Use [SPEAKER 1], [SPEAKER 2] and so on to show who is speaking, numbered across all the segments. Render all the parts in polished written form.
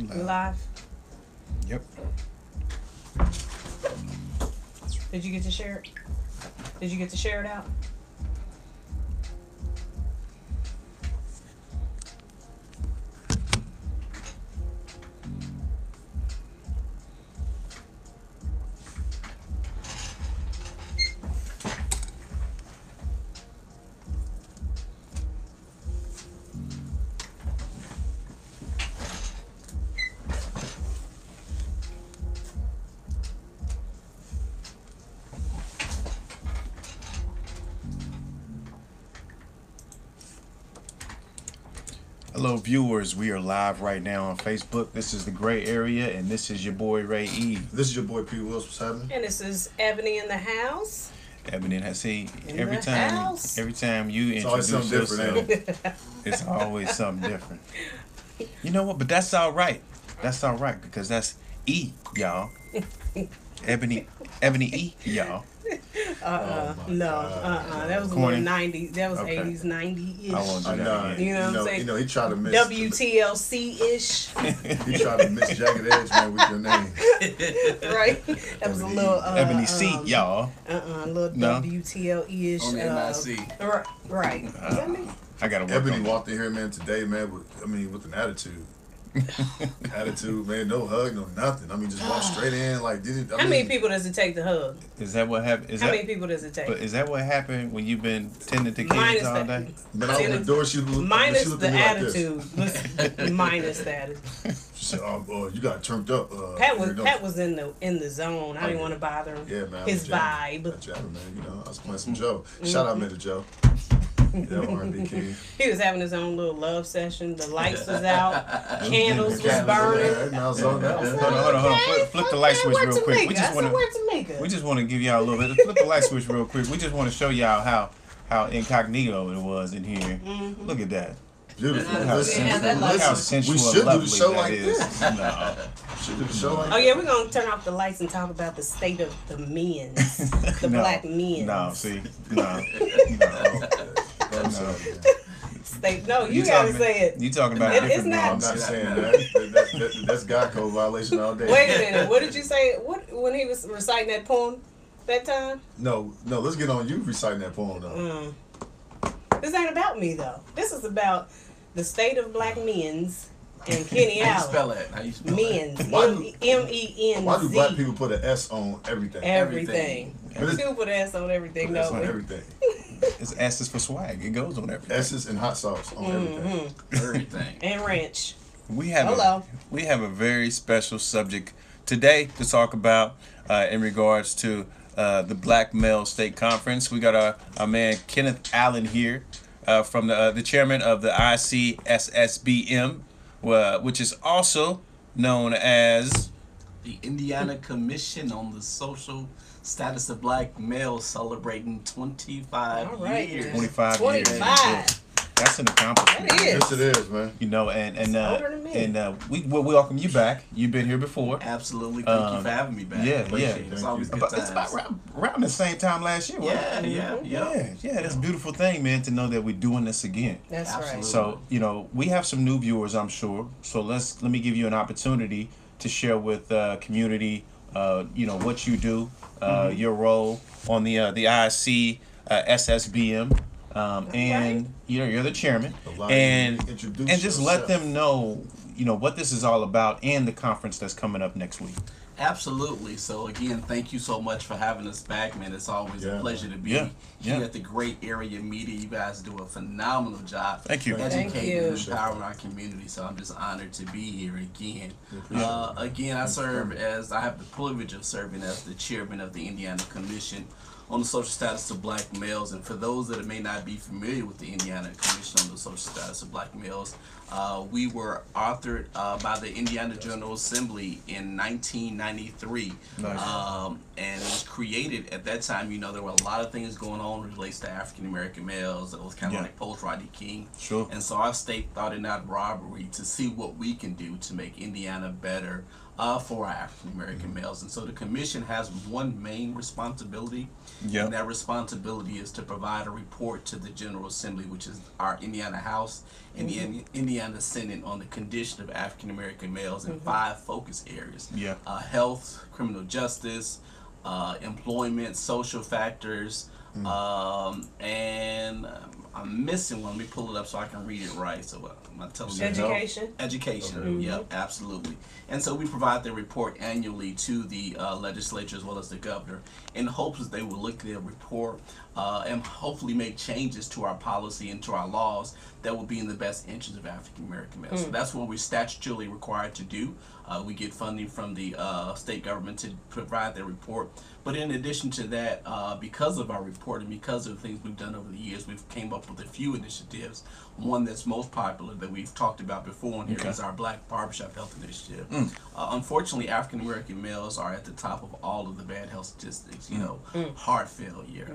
[SPEAKER 1] Live.
[SPEAKER 2] Yep.
[SPEAKER 1] Did you get to share it? Did you get to share it out?
[SPEAKER 2] Hello, viewers. We are live right now on Facebook. This is the Gray Area, and this is your boy Ray E.
[SPEAKER 3] This is your boy P. Wills. What's happening?
[SPEAKER 1] And this is Ebony in the house.
[SPEAKER 2] Ebony, I see
[SPEAKER 1] In
[SPEAKER 2] every
[SPEAKER 1] the
[SPEAKER 2] time.
[SPEAKER 1] house.
[SPEAKER 2] Every time you
[SPEAKER 3] It's always
[SPEAKER 2] introduce
[SPEAKER 3] something different,
[SPEAKER 2] yourself, it's always something different. You know what? But that's all right. That's all right because that's E, y'all. Ebony E, y'all.
[SPEAKER 1] That was
[SPEAKER 2] Corny.
[SPEAKER 1] more 90s. That was
[SPEAKER 2] Okay.
[SPEAKER 1] 80s, 90s-ish.
[SPEAKER 2] I won't do that again.
[SPEAKER 1] You know what I'm saying?
[SPEAKER 3] You know, he tried to miss
[SPEAKER 1] WTLC-ish.
[SPEAKER 3] He tried to miss Jagged Edge, man, with your name.
[SPEAKER 1] Right? That was a little...
[SPEAKER 2] Ebony C, y'all.
[SPEAKER 1] A little
[SPEAKER 2] No.
[SPEAKER 1] WTL-ish.
[SPEAKER 4] On the MIC.
[SPEAKER 1] Right. Is that me?
[SPEAKER 2] I gotta work
[SPEAKER 3] Ebony
[SPEAKER 2] on
[SPEAKER 3] walked in here, man, today, man, with an attitude. Attitude, man, no hug, no nothing. I mean, just walk straight in, like,
[SPEAKER 1] How many people does it take to hug?
[SPEAKER 2] Is that what happened?
[SPEAKER 1] How many people does it take?
[SPEAKER 2] But is that what happened when you've been tending to kids
[SPEAKER 1] Minus
[SPEAKER 2] all
[SPEAKER 1] that.
[SPEAKER 2] day?
[SPEAKER 3] But I opened the door, she looked
[SPEAKER 1] Minus
[SPEAKER 3] she looked
[SPEAKER 1] the
[SPEAKER 3] at me like
[SPEAKER 1] attitude. Minus the attitude.
[SPEAKER 3] this. She said, "Oh, boy, you got turned up."
[SPEAKER 1] Pat was in the zone. I didn't want to bother him.
[SPEAKER 3] Yeah, man.
[SPEAKER 1] His vibe.
[SPEAKER 3] That jamming, man. You know, I was playing some Joe. Shout out, man, to Joe. Yeah, R&B king.
[SPEAKER 1] He was having his own little love session. The lights was out. Candles was burning.
[SPEAKER 2] Hold on. Flip the light switch real quick. We just want to give y'all a little bit. Flip the light switch real quick. We just want to show y'all how incognito it was in here. Look at that.
[SPEAKER 3] Beautiful.
[SPEAKER 1] Yeah,
[SPEAKER 3] Listen,
[SPEAKER 1] that
[SPEAKER 2] Look how
[SPEAKER 3] listen,
[SPEAKER 2] sensual
[SPEAKER 3] we
[SPEAKER 2] and
[SPEAKER 3] should do
[SPEAKER 2] lovely
[SPEAKER 3] the show
[SPEAKER 2] that
[SPEAKER 3] like
[SPEAKER 2] is.
[SPEAKER 3] this.
[SPEAKER 2] No.
[SPEAKER 3] Should do the show like
[SPEAKER 1] Oh yeah, we're gonna turn off the lights and talk about the state of the men's, the
[SPEAKER 2] No.
[SPEAKER 1] black men.
[SPEAKER 2] No, see, no.
[SPEAKER 1] State. No, you gotta
[SPEAKER 2] talking-
[SPEAKER 1] say it.
[SPEAKER 2] You talking about
[SPEAKER 1] It's
[SPEAKER 2] different
[SPEAKER 1] not-
[SPEAKER 3] I'm
[SPEAKER 2] moms.
[SPEAKER 3] not saying that. That's God code violation all day.
[SPEAKER 1] Wait a minute. What did you say? What when he was reciting that poem that time?
[SPEAKER 3] No, let's get on you reciting that poem, though.
[SPEAKER 1] This ain't about me though. This is about the state of black men's and Kenny
[SPEAKER 4] How you
[SPEAKER 1] Allen.
[SPEAKER 4] spell that? How you spell
[SPEAKER 1] Men's.
[SPEAKER 3] Why do-
[SPEAKER 1] MENZ.
[SPEAKER 3] Why do black people put an S on everything?
[SPEAKER 1] Everything.
[SPEAKER 3] But it's-
[SPEAKER 1] People put an S on everything,
[SPEAKER 3] S
[SPEAKER 1] though.
[SPEAKER 3] on everything.
[SPEAKER 2] It's S's for swag. It goes on everything.
[SPEAKER 3] S's and hot sauce on everything.
[SPEAKER 4] that? Everything.
[SPEAKER 1] And ranch.
[SPEAKER 2] We have
[SPEAKER 1] Hello.
[SPEAKER 2] we have a very special subject today to talk about in regards to the Black Male State Conference. We got our man Kenneth Allen here from the chairman of the ICSSBM, which is also known as
[SPEAKER 4] The Indiana Commission on the Social Status of Black Males, celebrating 25
[SPEAKER 1] All right,
[SPEAKER 4] years.
[SPEAKER 1] man.
[SPEAKER 2] 25 years.
[SPEAKER 1] 25.
[SPEAKER 2] That's an accomplishment.
[SPEAKER 1] That is.
[SPEAKER 3] Yes, it is, man.
[SPEAKER 2] You know, and
[SPEAKER 1] older than me.
[SPEAKER 2] we welcome you back. You've been here before.
[SPEAKER 4] Absolutely. Thank you for having me back.
[SPEAKER 2] yeah,
[SPEAKER 4] Appreciate
[SPEAKER 2] yeah.
[SPEAKER 4] it. It's
[SPEAKER 3] Thank
[SPEAKER 4] always
[SPEAKER 3] you.
[SPEAKER 4] good
[SPEAKER 2] It's about
[SPEAKER 4] times.
[SPEAKER 2] around the same time last year, wasn't it?
[SPEAKER 4] Yeah.
[SPEAKER 2] That's a beautiful thing, man, to know that we're doing this again.
[SPEAKER 1] That's
[SPEAKER 4] Absolutely.
[SPEAKER 1] right.
[SPEAKER 2] So, you know, we have some new viewers, I'm sure. So let me give you an opportunity to share with community, you know, what you do, your role on the IC SSBM, and you know you're the chairman,
[SPEAKER 3] Allow you
[SPEAKER 2] and
[SPEAKER 3] to introduce
[SPEAKER 2] just let
[SPEAKER 3] yourself.
[SPEAKER 2] them know, you know, what this is all about and the conference that's coming up next week.
[SPEAKER 4] Absolutely. So again, thank you so much for having us back, man. It's always
[SPEAKER 3] Yeah,
[SPEAKER 4] a pleasure to be
[SPEAKER 2] Yeah,
[SPEAKER 4] here
[SPEAKER 2] yeah.
[SPEAKER 4] at the Great Area Media. You guys do a phenomenal job
[SPEAKER 2] Thank you.
[SPEAKER 1] Thank
[SPEAKER 4] educating
[SPEAKER 1] you.
[SPEAKER 4] and empowering our community. So I'm just honored to be here again.
[SPEAKER 3] appreciate it.
[SPEAKER 4] Again, I have the privilege of serving as the chairman of the Indiana Commission on the Social Status of Black Males. And for those that may not be familiar with the Indiana Commission on the Social Status of Black Males, we were authored by the Indiana General Assembly in 1993.
[SPEAKER 2] Nice.
[SPEAKER 4] And it was created at that time. You know, there were a lot of things going on related to African American males. It was kind of
[SPEAKER 2] Yeah.
[SPEAKER 4] like post-Rodney King.
[SPEAKER 2] Sure.
[SPEAKER 4] And so our state thought in that robbery to see what we can do to make Indiana better for our African American males. And so the commission has one main responsibility,
[SPEAKER 2] Yep.
[SPEAKER 4] and that responsibility is to provide a report to the General Assembly, which is our Indiana House and the Indiana Senate, on the condition of African American males in 5 focus areas:
[SPEAKER 2] Yeah.
[SPEAKER 4] health, criminal justice, employment, social factors, and I'm missing one. Let me pull it up so I can read it right. So I'm not telling you.
[SPEAKER 1] Education.
[SPEAKER 4] Education.
[SPEAKER 3] Okay.
[SPEAKER 4] Yep, absolutely. And so we provide the report annually to the legislature as well as the governor, in hopes that they will look at the report and hopefully make changes to our policy and to our laws that will be in the best interest of African American males. So that's what we're statutorily required to do. We get funding from the state government to provide their report. But in addition to that, because of our report and because of the things we've done over the years, we've came up with a few initiatives. One that's most popular that we've talked about before on here is our Black Barbershop Health Initiative. Unfortunately, African American males are at the top of all of the bad health statistics. You know, heart failure,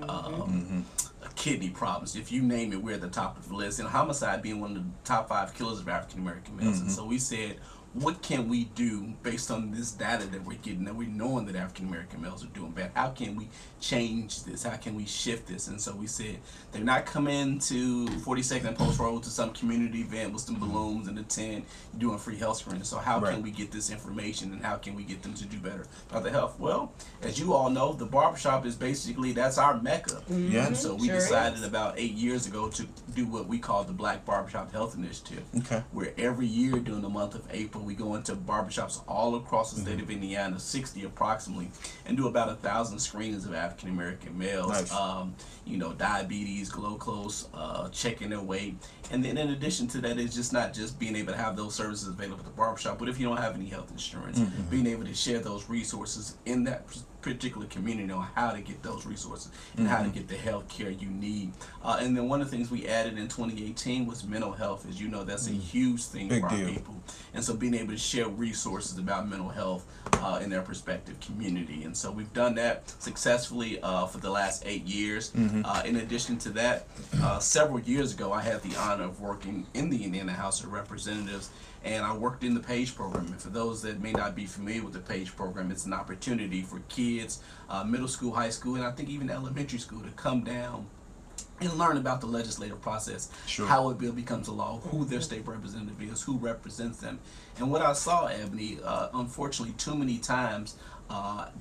[SPEAKER 4] kidney problems. If you name it, we're at the top of the list. And homicide being one of the top 5 killers of African American males. And so we said, what can we do based on this data that we're getting, that we're knowing that African American males are doing bad? How can we change this? How can we shift this? And so we said, they're not coming to 42nd and Post Road to some community event with some balloons and a tent doing free health screenings. So how can we get this information, and how can we get them to do better about their health? Well, as you all know, the barbershop is basically, that's our mecca.
[SPEAKER 2] Yeah.
[SPEAKER 4] And so we
[SPEAKER 1] Sure
[SPEAKER 4] decided
[SPEAKER 1] is.
[SPEAKER 4] about 8 years ago to do what we call the Black Barbershop Health Initiative.
[SPEAKER 2] Okay.
[SPEAKER 4] Where every year during the month of April, we go into barbershops all across the state of Indiana, 60 approximately, and do about 1,000 screenings of African American males.
[SPEAKER 2] Nice.
[SPEAKER 4] You know, diabetes, glucose, checking their weight. And then in addition to that, it's just not just being able to have those services available at the barbershop, but if you don't have any health insurance, being able to share those resources in that particular community on how to get those resources and how to get the health care you need. And then one of the things we added in 2018 was mental health. As you know, that's a huge thing
[SPEAKER 2] Big
[SPEAKER 4] for our
[SPEAKER 2] deal.
[SPEAKER 4] people. And so being able to share resources about mental health in their respective community. And so we've done that successfully for the last 8 years. In addition to that, several years ago, I had the honor of working in the Indiana House of Representatives, and I worked in the PAGE program. And for those that may not be familiar with the PAGE program, it's an opportunity for kids, middle school, high school, and I think even elementary school, to come down and learn about the legislative process, how a bill becomes a law, who their state representative is, who represents them. And what I saw, Ebony, unfortunately, too many times,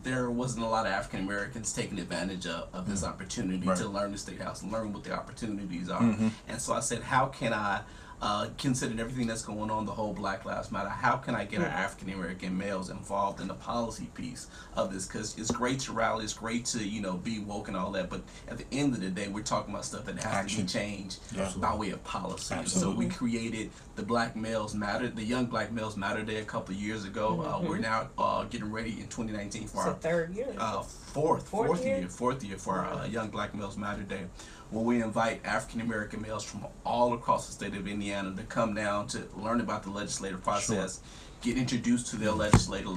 [SPEAKER 4] there wasn't a lot of African Americans taking advantage of this opportunity to learn the State House, learn what the opportunities are. And so I said, how can I, considering everything that's going on, the whole Black Lives Matter, how can I get our African American males involved in the policy piece of this? Because it's great to rally, it's great to, you know, be woke and all that, but at the end of the day, we're talking about stuff that has to be changed by way of policy. So we created the Black Males Matter, the Young Black Males Matter Day a couple of years ago. We're now getting ready in 2019 for our
[SPEAKER 1] third year.
[SPEAKER 4] fourth year for our Young Black Males Matter Day, where we invite African American males from all across the state of Indiana to come down to learn about the legislative process, get introduced to their legislator,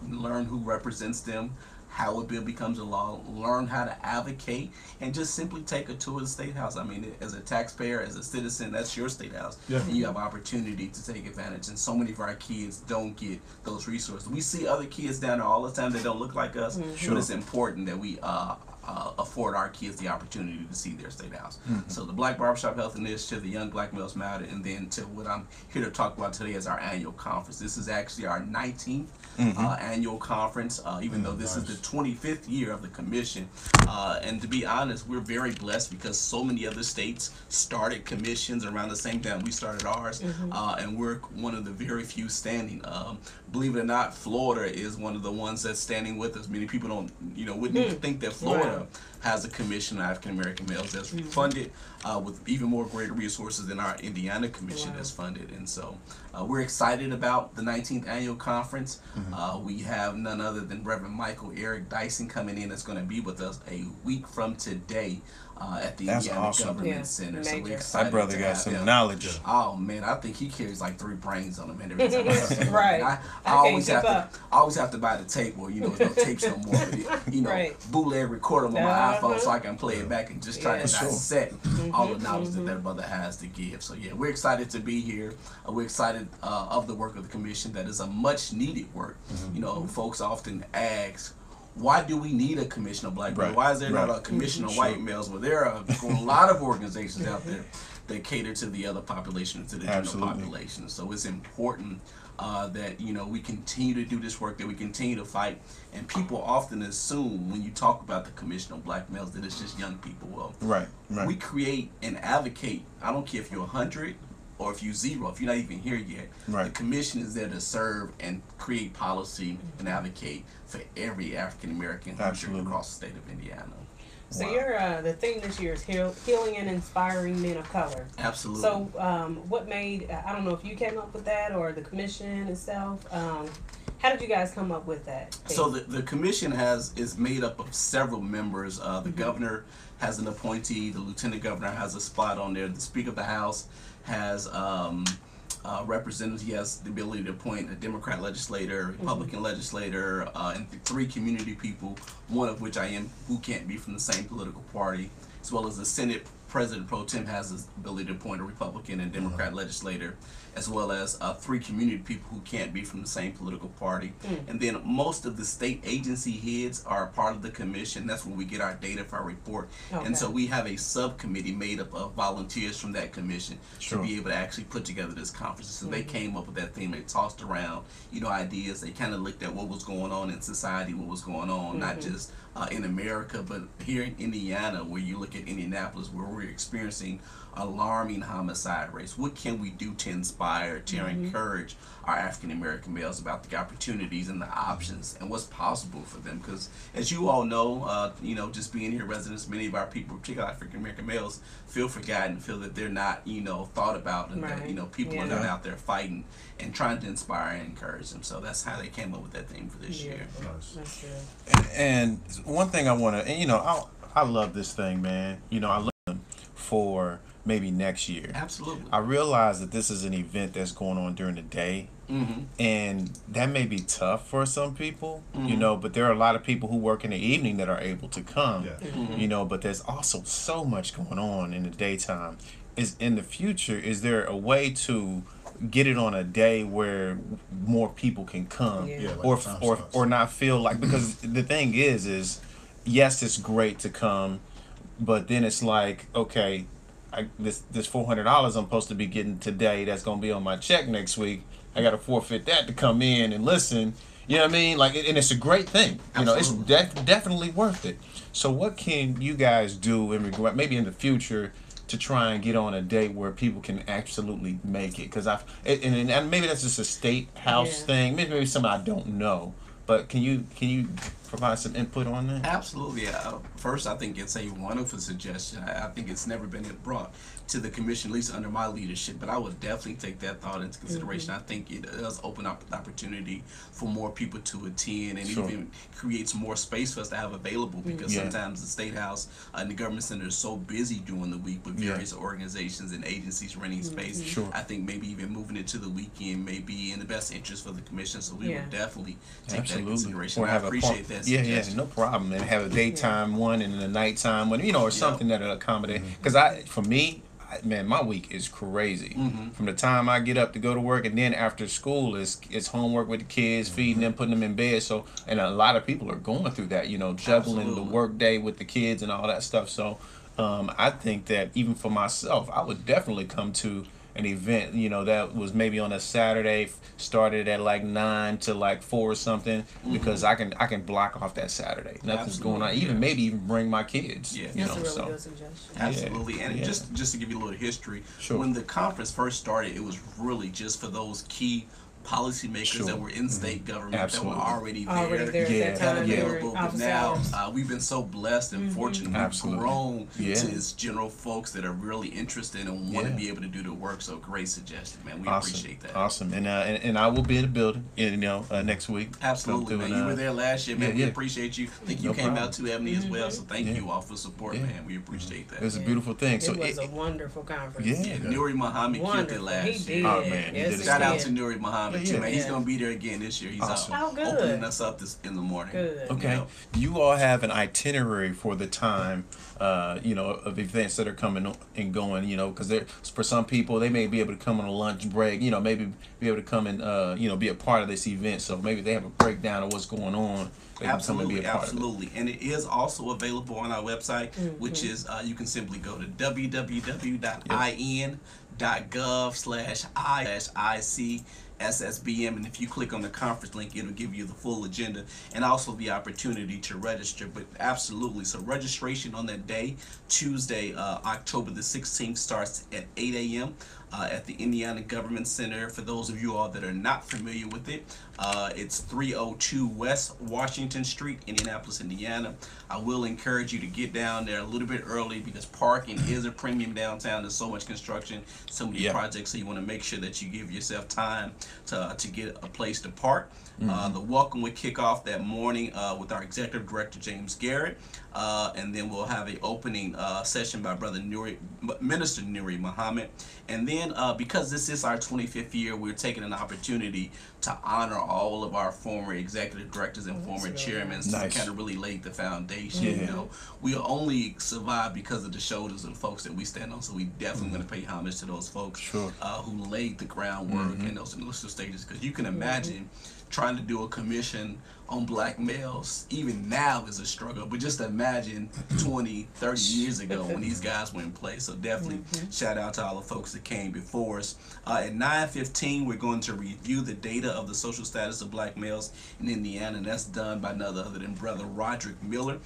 [SPEAKER 4] learn who represents them, how a bill becomes a law, learn how to advocate, and just simply take a tour of the State House. I mean, as a taxpayer, as a citizen, that's your State House. And you have opportunity to take advantage. And so many of our kids don't get those resources. We see other kids down there all the time that don't look like us, but it's important that we afford our kids the opportunity to see their State House. So the Black Barbershop Health Initiative, the Young Black Males Matter, and then to what I'm here to talk about today is our annual conference. This is actually our 19th annual conference, even though this is the 25th year of the commission. And to be honest, we're very blessed because so many other states started commissions around the same time we started ours, and we're one of the very few standing. Believe it or not, Florida is one of the ones that's standing with us. Many people don't, wouldn't even think that Florida has a commission of African American males that's funded with even more greater resources than our Indiana commission that's funded. And so we're excited about the 19th annual conference. We have none other than Reverend Michael Eric Dyson coming in. That's going to be with us a week from today at the Indiana Government Center. So we're excited.
[SPEAKER 2] That brother got some knowledge.
[SPEAKER 4] Oh man, I think he carries like 3 brains on him and every time I see him.
[SPEAKER 1] Right.
[SPEAKER 4] I always have to buy the tape, or there's no tapes no more. But bootleg recorder on my iPhone so I can play it back and just try to dissect all the knowledge that brother has to give. So yeah, we're excited to be here. We're excited of the work of the commission. That is a much needed work. You know, folks often ask, why do we need a commission of black males? Why is there not a commission of white males? Well, there are a lot of organizations out there that cater to the other population, to the general population. So it's important that, you know, we continue to do this work, that we continue to fight. And people often assume when you talk about the Commission on Black Males that it's just young people. Well, we create and advocate. I don't care if you're 100 or if you're 0, if you're not even here yet. The commission is there to serve and create policy and advocate for every African American across the state of Indiana.
[SPEAKER 1] So the theme this year is healing and inspiring men of color.
[SPEAKER 4] Absolutely.
[SPEAKER 1] So what made, I don't know if you came up with that or the commission itself. How did you guys come up with that theme?
[SPEAKER 4] So the commission is made up of several members. The governor has an appointee. The lieutenant governor has a spot on there. The Speaker of the House has representatives. He has the ability to appoint a Democrat legislator, Republican legislator, and 3 community people, one of which I am, who can't be from the same political party, as well as the Senate President Pro Tem has the ability to appoint a Republican and Democrat legislator, as well as 3 community people who can't be from the same political party. And then most of the state agency heads are a part of the commission. That's where we get our data for our report. And so we have a subcommittee made up of volunteers from that commission to be able to actually put together this conference. So they came up with that theme. They tossed around, you know, ideas. They kind of looked at what was going on in society, what was going on, not just in America, but here in Indiana, where you look at Indianapolis, where we're experiencing alarming homicide rates. What can we do to inspire, to encourage our African American males about the opportunities and the options and what's possible for them? Because as you all know, you know, just being here residents, many of our people, particularly African American males, feel forgotten, feel that they're not, you know, thought about, and that, you know, people are not out there fighting and trying to inspire and encourage them. So that's how they came up with that theme for this year.
[SPEAKER 1] That's good.
[SPEAKER 2] And one thing I want to, and you know, I love this thing, man. You know, I love them for maybe next year.
[SPEAKER 4] Absolutely.
[SPEAKER 2] I realize that this is an event that's going on during the day, and that may be tough for some people, you know, but there are a lot of people who work in the evening that are able to come, you know, but there's also so much going on in the daytime. Is in the future, is there a way to get it on a day where more people can come, or not feel like, because the thing is yes, it's great to come, but then it's like, okay, this $400 I'm supposed to be getting today, that's gonna be on my check next week, I gotta forfeit that to come in and listen. You know what I mean? Like, and it's a great thing. You know, it's definitely worth it. So what can you guys do in regard, maybe in the future, to try and get on a date where people can absolutely make it? Because and maybe that's just a state house thing. Maybe something I don't know. But can you provide some input on that?
[SPEAKER 4] Absolutely. First, I think it's a wonderful suggestion. I think it's never been brought to the commission, at least under my leadership, but I would definitely take that thought into consideration. I think it does open up the opportunity for more people to attend, and even creates more space for us to have available, because sometimes the State House and the Government Center is so busy during the week with various organizations and agencies renting space. I think maybe even moving it to the weekend may be in the best interest for the commission, so we would definitely take that into consideration. I appreciate that suggestion.
[SPEAKER 2] No problem. And have a daytime one and a nighttime one, you know, or something that'll accommodate. Because for me, man, my week is crazy. From the time I get up to go to work, and then after school it's homework with the kids, feeding them, putting them in bed. So, and a lot of people are going through that, you know, juggling the work day with the kids and all that stuff. So I think that even for myself, I would definitely come to an event, you know, that was maybe on a Saturday, started at like 9 to like 4 or something, because I can block off that Saturday. Nothing's going on. Maybe even bring my kids.
[SPEAKER 1] That's a really good suggestion.
[SPEAKER 4] Absolutely. And just to give you a little history, when the conference first started, it was really just for those key policymakers that were in state government that were already there at that time, available. But now we've been so blessed and fortunate. We've grown to this general folks that are really interested and want to be able to do the work. So great suggestion, man. We appreciate that.
[SPEAKER 2] Awesome. And I will be in the building, you know, next week.
[SPEAKER 4] Absolutely, man. You were there last year, man. We appreciate you. I think you came out to Ebony as well. So thank you all for support, man. We appreciate that.
[SPEAKER 2] It was a beautiful thing.
[SPEAKER 1] So it was a wonderful conference.
[SPEAKER 4] Nuri Muhammad killed it last year.
[SPEAKER 2] Oh man,
[SPEAKER 4] Shout out to Nuri Muhammad. it too, man. He's gonna be there again this year. He's
[SPEAKER 2] Awesome.
[SPEAKER 4] opening us up in the morning.
[SPEAKER 1] Good.
[SPEAKER 2] Okay.
[SPEAKER 4] You know?
[SPEAKER 2] You all have an itinerary for the time, of events that are coming and going, because for some people, they may be able to come on a lunch break, maybe be able to come and, be a part of this event. So maybe they have a breakdown of what's going on. They can come and be a part of it.
[SPEAKER 4] Absolutely. And it is also available on our website, which is, you can simply go to www.in.gov/I/ICSSBM, and if you click on the conference link, it'll give you the full agenda and also the opportunity to register. But absolutely, so registration on that day, Tuesday, October the 16th, starts at 8 a.m. At the Indiana Government Center. For those of you all that are not familiar with it, it's 302 West Washington Street, Indianapolis, Indiana. I will encourage you to get down there a little bit early because parking is a premium downtown. There's so much construction, so many projects, so you want to make sure that you give yourself time to get a place to park. The welcome would kick off that morning with our Executive Director, James Garrett, and then we'll have an opening session by Brother Minister Nuri Muhammad. And then because this is our 25th year, we're taking an opportunity to honor all of our former executive directors and former chairmen to kind of really lay the foundation. We only survive because of the shoulders of the folks that we stand on, so we definitely going to pay homage to those folks who laid the groundwork in those initial stages, because you can imagine trying to do a commission on black males even now is a struggle, but just imagine 20, 30 years ago when these guys were in place. So definitely shout out to all the folks that came before us. At 9:15 we're going to review the data of the social status of black males in Indiana, and that's done by none other than Brother Roderick Miller.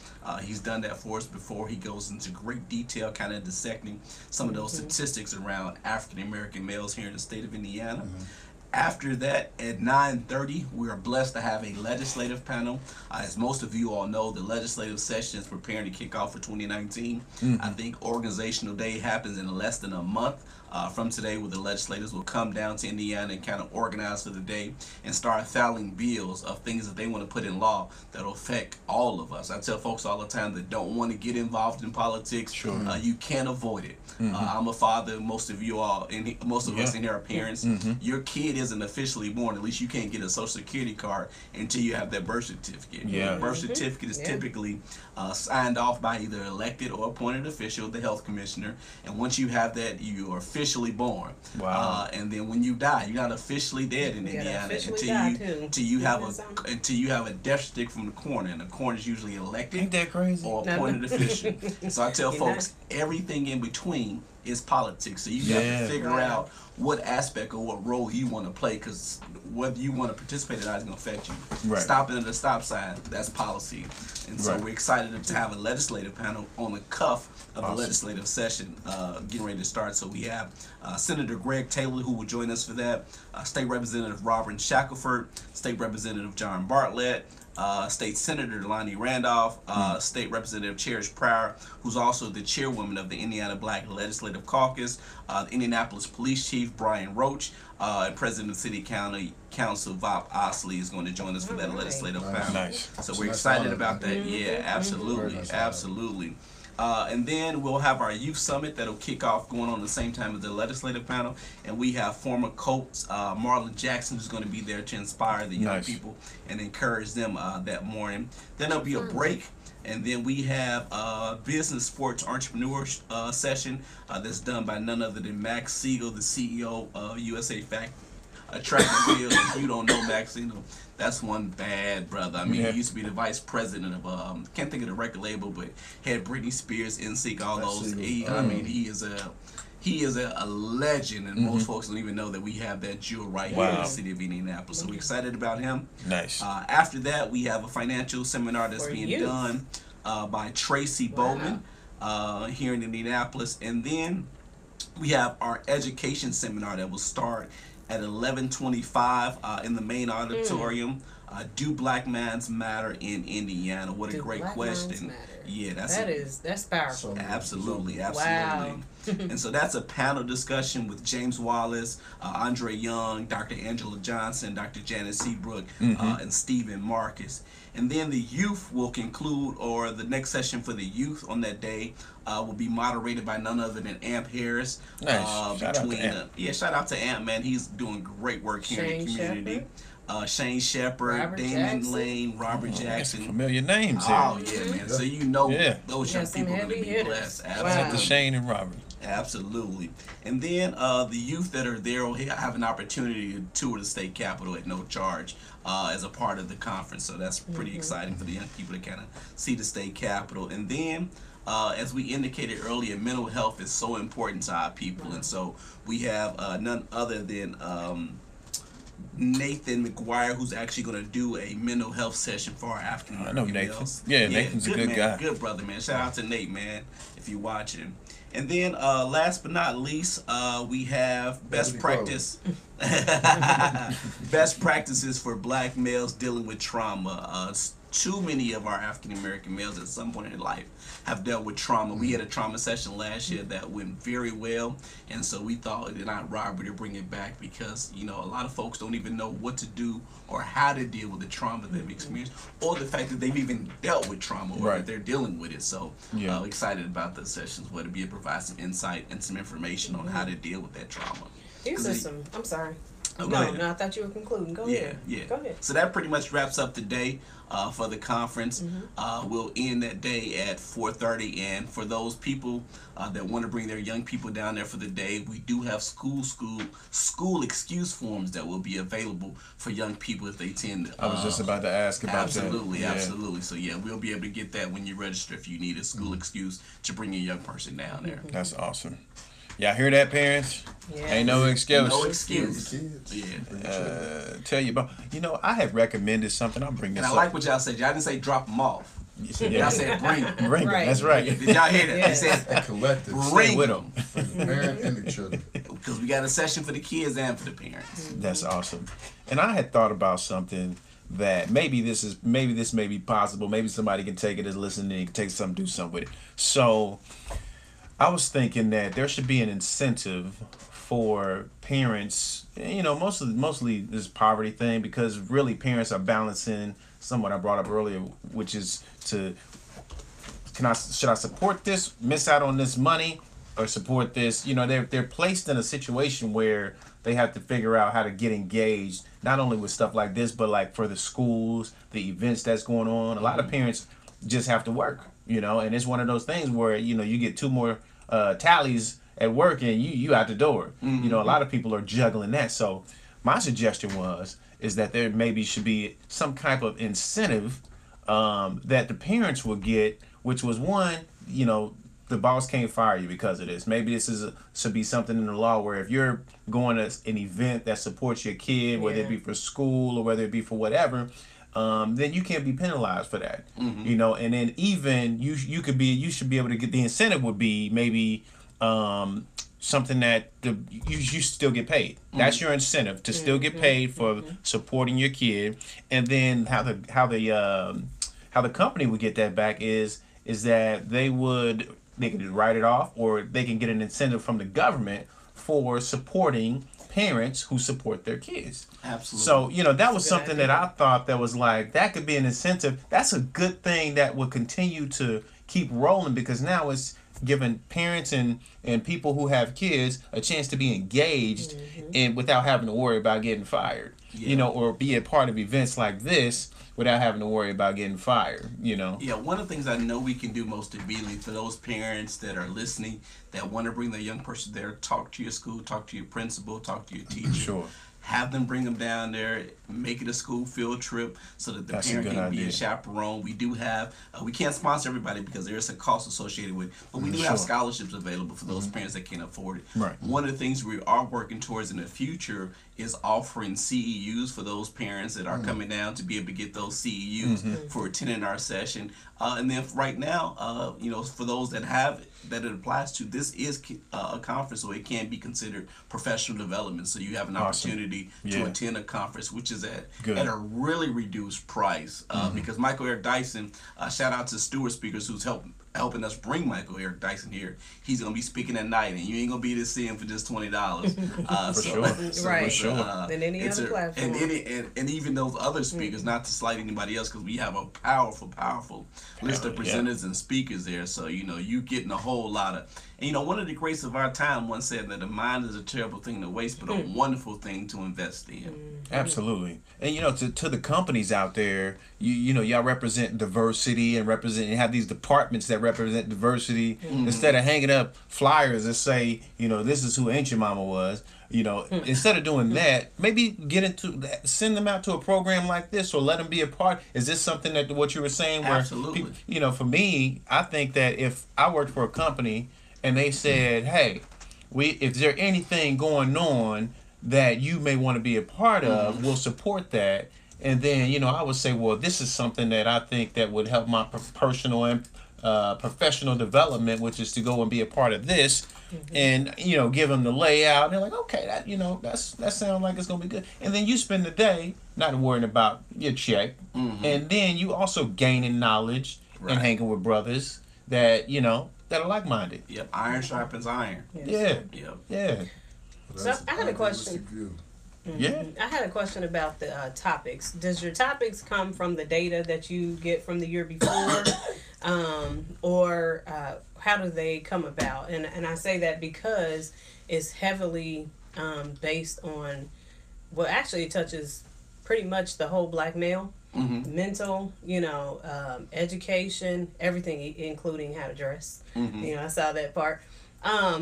[SPEAKER 4] He's done that for us before. He goes into great detail kind of dissecting some of those statistics around African American males here in the state of Indiana. After that, at 9:30, we are blessed to have a legislative panel. As most of you all know, the legislative session is preparing to kick off for 2019. I think Organizational Day happens in less than a month from today, where the legislators will come down to Indiana and kind of organize for the day and start filing bills of things that they want to put in law that will affect all of us. I tell folks all the time that don't want to get involved in politics, you can't avoid it. I'm a father. Most of you all, most of us in here are parents. Your kid isn't officially born. At least you can't get a social security card until you have that birth certificate. The birth certificate is typically signed off by either elected or appointed official, the health commissioner. And once you have that, you are officially born. And then when you die, you're not officially dead in Indiana until you have a death stick from the coroner, and the coroner is usually elected.
[SPEAKER 2] Ain't that crazy?
[SPEAKER 4] Or appointed official. So I tell folks, everything in between is politics. So you got to figure out what aspect or what role you want to play, because whether you want to participate or not is going to affect you. Stopping at a stop sign, that's policy. And so we're excited to have a legislative panel on the cuff of the legislative session getting ready to start. So we have Senator Greg Taylor, who will join us for that, State Representative Robert Shackelford, State Representative John Bartlett, State Senator Lonnie Randolph, State Representative Cherish Pryor, who's also the chairwoman of the Indiana Black Legislative Caucus, the Indianapolis Police Chief Brian Roach, and President of the City County Council Bob Osley is going to join us for that legislative panel. So we're excited about that. Absolutely, absolutely. And then we'll have our youth summit that'll kick off going on the same time as the legislative panel, and we have former Colts Marlon Jackson, who's going to be there to inspire the young people and encourage them that morning. Then there'll be a break, and then we have a business sports entrepreneur session that's done by none other than Max Siegel, the CEO of USA Track and Field. If you don't know Max, that's one bad brother. I mean, he used to be the vice president of can't think of the record label, but had Britney Spears, NSYNC, all those. I mean, he is a legend, and most folks don't even know that we have that jewel right here in the city of Indianapolis. So we're excited about him. After that, we have a financial seminar that's being done by Tracy Bowman here in Indianapolis, and then we have our education seminar that will start at 11:25 in the main auditorium. Do black minds matter in Indiana? What a
[SPEAKER 1] Do
[SPEAKER 4] great
[SPEAKER 1] black
[SPEAKER 4] question.
[SPEAKER 1] minds matter?
[SPEAKER 4] Yeah,
[SPEAKER 1] That's powerful.
[SPEAKER 4] absolutely.
[SPEAKER 1] Wow.
[SPEAKER 4] And so that's a panel discussion with James Wallace, Andre Young, Dr. Angela Johnson, Dr. Janet Seabrook, and Stephen Marcus. And then the youth will conclude, or the next session for the youth on that day will be moderated by none other than Amp Harris.
[SPEAKER 2] Nice. Shout out to Amp.
[SPEAKER 4] Shout out to Amp, man. He's doing great work here in the
[SPEAKER 1] Shane
[SPEAKER 4] community. Shane Shepard,
[SPEAKER 1] Robert
[SPEAKER 4] Damon
[SPEAKER 1] Jackson.
[SPEAKER 4] Lane, Robert
[SPEAKER 2] That's some
[SPEAKER 4] Jackson.
[SPEAKER 2] familiar names here.
[SPEAKER 4] Oh yeah, man. So you know those young
[SPEAKER 1] Yeah, some
[SPEAKER 4] people are going to
[SPEAKER 1] heavy
[SPEAKER 4] be
[SPEAKER 1] hitters.
[SPEAKER 4] blessed.
[SPEAKER 1] Wow.
[SPEAKER 4] Absolutely.
[SPEAKER 2] To Shane and Robert.
[SPEAKER 4] Absolutely. And then the youth that are there will have an opportunity to tour the state capitol at no charge as a part of the conference. So that's pretty exciting for the young people to kind of see the state capitol. And then, as we indicated earlier, mental health is so important to our people. And so we have none other than Nathan McGuire, who's actually going to do a mental health session for our African American
[SPEAKER 2] I know Nathan.
[SPEAKER 4] males.
[SPEAKER 2] Yeah, Nathan's a good
[SPEAKER 4] man,
[SPEAKER 2] guy.
[SPEAKER 4] Good brother, man. Shout out to Nate, man, if you're watching. And then, last but not least, we have best practice. Best practices for black males dealing with trauma. Too many of our African American males at some point in life have dealt with trauma. We had a trauma session last year that went very well, and so we thought it not robbery to bring it back because, you know, a lot of folks don't even know what to do or how to deal with the trauma they've experienced, or the fact that they've even dealt with trauma, or that they're dealing with it. So excited about the sessions, where to be able to provide some insight and some information on how to deal with that trauma.
[SPEAKER 1] These are some. I'm sorry.
[SPEAKER 4] Oh,
[SPEAKER 1] No, I thought you were concluding. Go ahead.
[SPEAKER 4] Yeah.
[SPEAKER 1] Go ahead.
[SPEAKER 4] So that pretty much wraps up the day for the conference. We'll end that day at 4:30, and for those people that want to bring their young people down there for the day, we do have school excuse forms that will be available for young people if they tend.
[SPEAKER 2] I was just about to ask about that.
[SPEAKER 4] Absolutely. So yeah, we'll be able to get that when you register if you need a school excuse to bring your young person down there.
[SPEAKER 2] That's awesome. Y'all hear that, parents?
[SPEAKER 1] Yeah.
[SPEAKER 2] Ain't no excuse.
[SPEAKER 4] No excuse.
[SPEAKER 3] Yeah.
[SPEAKER 2] Tell you about. You know, I have recommended something. I'll bring this
[SPEAKER 4] And I
[SPEAKER 2] up.
[SPEAKER 4] like what y'all said. Y'all didn't say drop them off. Y'all said bring them.
[SPEAKER 2] Bring 'em.
[SPEAKER 1] Right.
[SPEAKER 2] That's right.
[SPEAKER 4] Did y'all hear that? They said
[SPEAKER 3] A collective.
[SPEAKER 4] bring
[SPEAKER 2] with
[SPEAKER 4] them.
[SPEAKER 2] them.
[SPEAKER 3] Parent and the children.
[SPEAKER 4] Because we got a session for the kids and for the parents.
[SPEAKER 2] That's awesome. And I had thought about something that maybe this may be possible. Maybe somebody can take it as listening and can take something, do something with it. So I was thinking that there should be an incentive for parents. You know, mostly this poverty thing, because really parents are balancing somewhat I brought up earlier, which is should I support this, miss out on this money, or support this? You know, they're placed in a situation where they have to figure out how to get engaged, not only with stuff like this, but like for the schools, the events that's going on. A lot of parents just have to work, you know, and it's one of those things where, you know, you get two more tallies at work and you out the door. You know, a lot of people are juggling that. So my suggestion is that there maybe should be some type of incentive that the parents will get, which was one, you know, the boss can't fire you because of this. Maybe this should be something in the law where if you're going to an event that supports your kid, whether it be for school or whether it be for whatever, then you can't be penalized for that. You know, and then even you should be able to get, the incentive would be maybe something that you still get paid. That's your incentive, to still get paid for supporting your kid. And then how the company would get that back is that they can write it off, or they can get an incentive from the government for supporting parents who support their kids.
[SPEAKER 4] Absolutely.
[SPEAKER 2] So, you know, that was something that I thought that was like, that could be an incentive. That's a good thing that will continue to keep rolling, because now it's giving parents and people who have kids a chance to be engaged and without having to worry about getting fired, you know, or be a part of events like this without having to worry about getting fired, you know.
[SPEAKER 4] Yeah, one of the things I know we can do most immediately for those parents that are listening that want to bring their young person there, talk to your school, talk to your principal, talk to your teacher.
[SPEAKER 2] Sure.
[SPEAKER 4] Have them bring them down there, make it a school field trip so that the parent can be a chaperone. We do have, we can't sponsor everybody because there is a cost associated with it, but we do have scholarships available for those parents that can't afford it.
[SPEAKER 2] Right.
[SPEAKER 4] One of the things we are working towards in the future is offering CEUs for those parents that are coming down to be able to get those CEUs for attending our session. And then right now, you know, for those that it applies to, this is a conference, so it can be considered professional development. So you have an opportunity to attend a conference, which is at a really reduced price. Because Michael Eric Dyson, shout out to Stewart Speakers, who's helping us bring Michael Eric Dyson here. He's gonna be speaking at night, and you ain't gonna be able to see him for just $20.
[SPEAKER 1] Right.
[SPEAKER 2] Sure.
[SPEAKER 1] Than any other platform.
[SPEAKER 4] And even those other speakers, not to slight anybody else, because we have a powerful list of presenters and speakers there. So you know, you getting a whole lot of. And you know, one of the greats of our time once said that the mind is a terrible thing to waste, but a wonderful thing to invest in.
[SPEAKER 2] Absolutely. And you know, to the companies out there, you know, y'all represent diversity and you have these departments that represent diversity. Instead of hanging up flyers that say, you know, this is who Ancient Mama was. You know, instead of doing that, maybe send them out to a program like this, or let them be a part. Is this something that what you were saying? Where
[SPEAKER 4] Absolutely.
[SPEAKER 2] You know, for me, I think that if I worked for a company and they said, hey, if there anything going on that you may want to be a part of, we'll support that. And then, you know, I would say, well, this is something that I think that would help my personal and professional development, which is to go and be a part of this, and you know, give them the layout. And they're like, okay, that, you know, that sounds like it's gonna be good. And then you spend the day not worrying about your check, and then you also gaining knowledge and hanging with brothers that you know that are like minded.
[SPEAKER 4] Yep, iron sharpens iron.
[SPEAKER 2] Yeah.
[SPEAKER 1] So I had a question.
[SPEAKER 2] Yeah.
[SPEAKER 1] I had a question about the topics. Does your topics come from the data that you get from the year before, or how do they come about? And I say that because it's heavily based on, well, actually it touches pretty much the whole black male, mental, you know, education, everything, including how to dress. You know, I saw that part.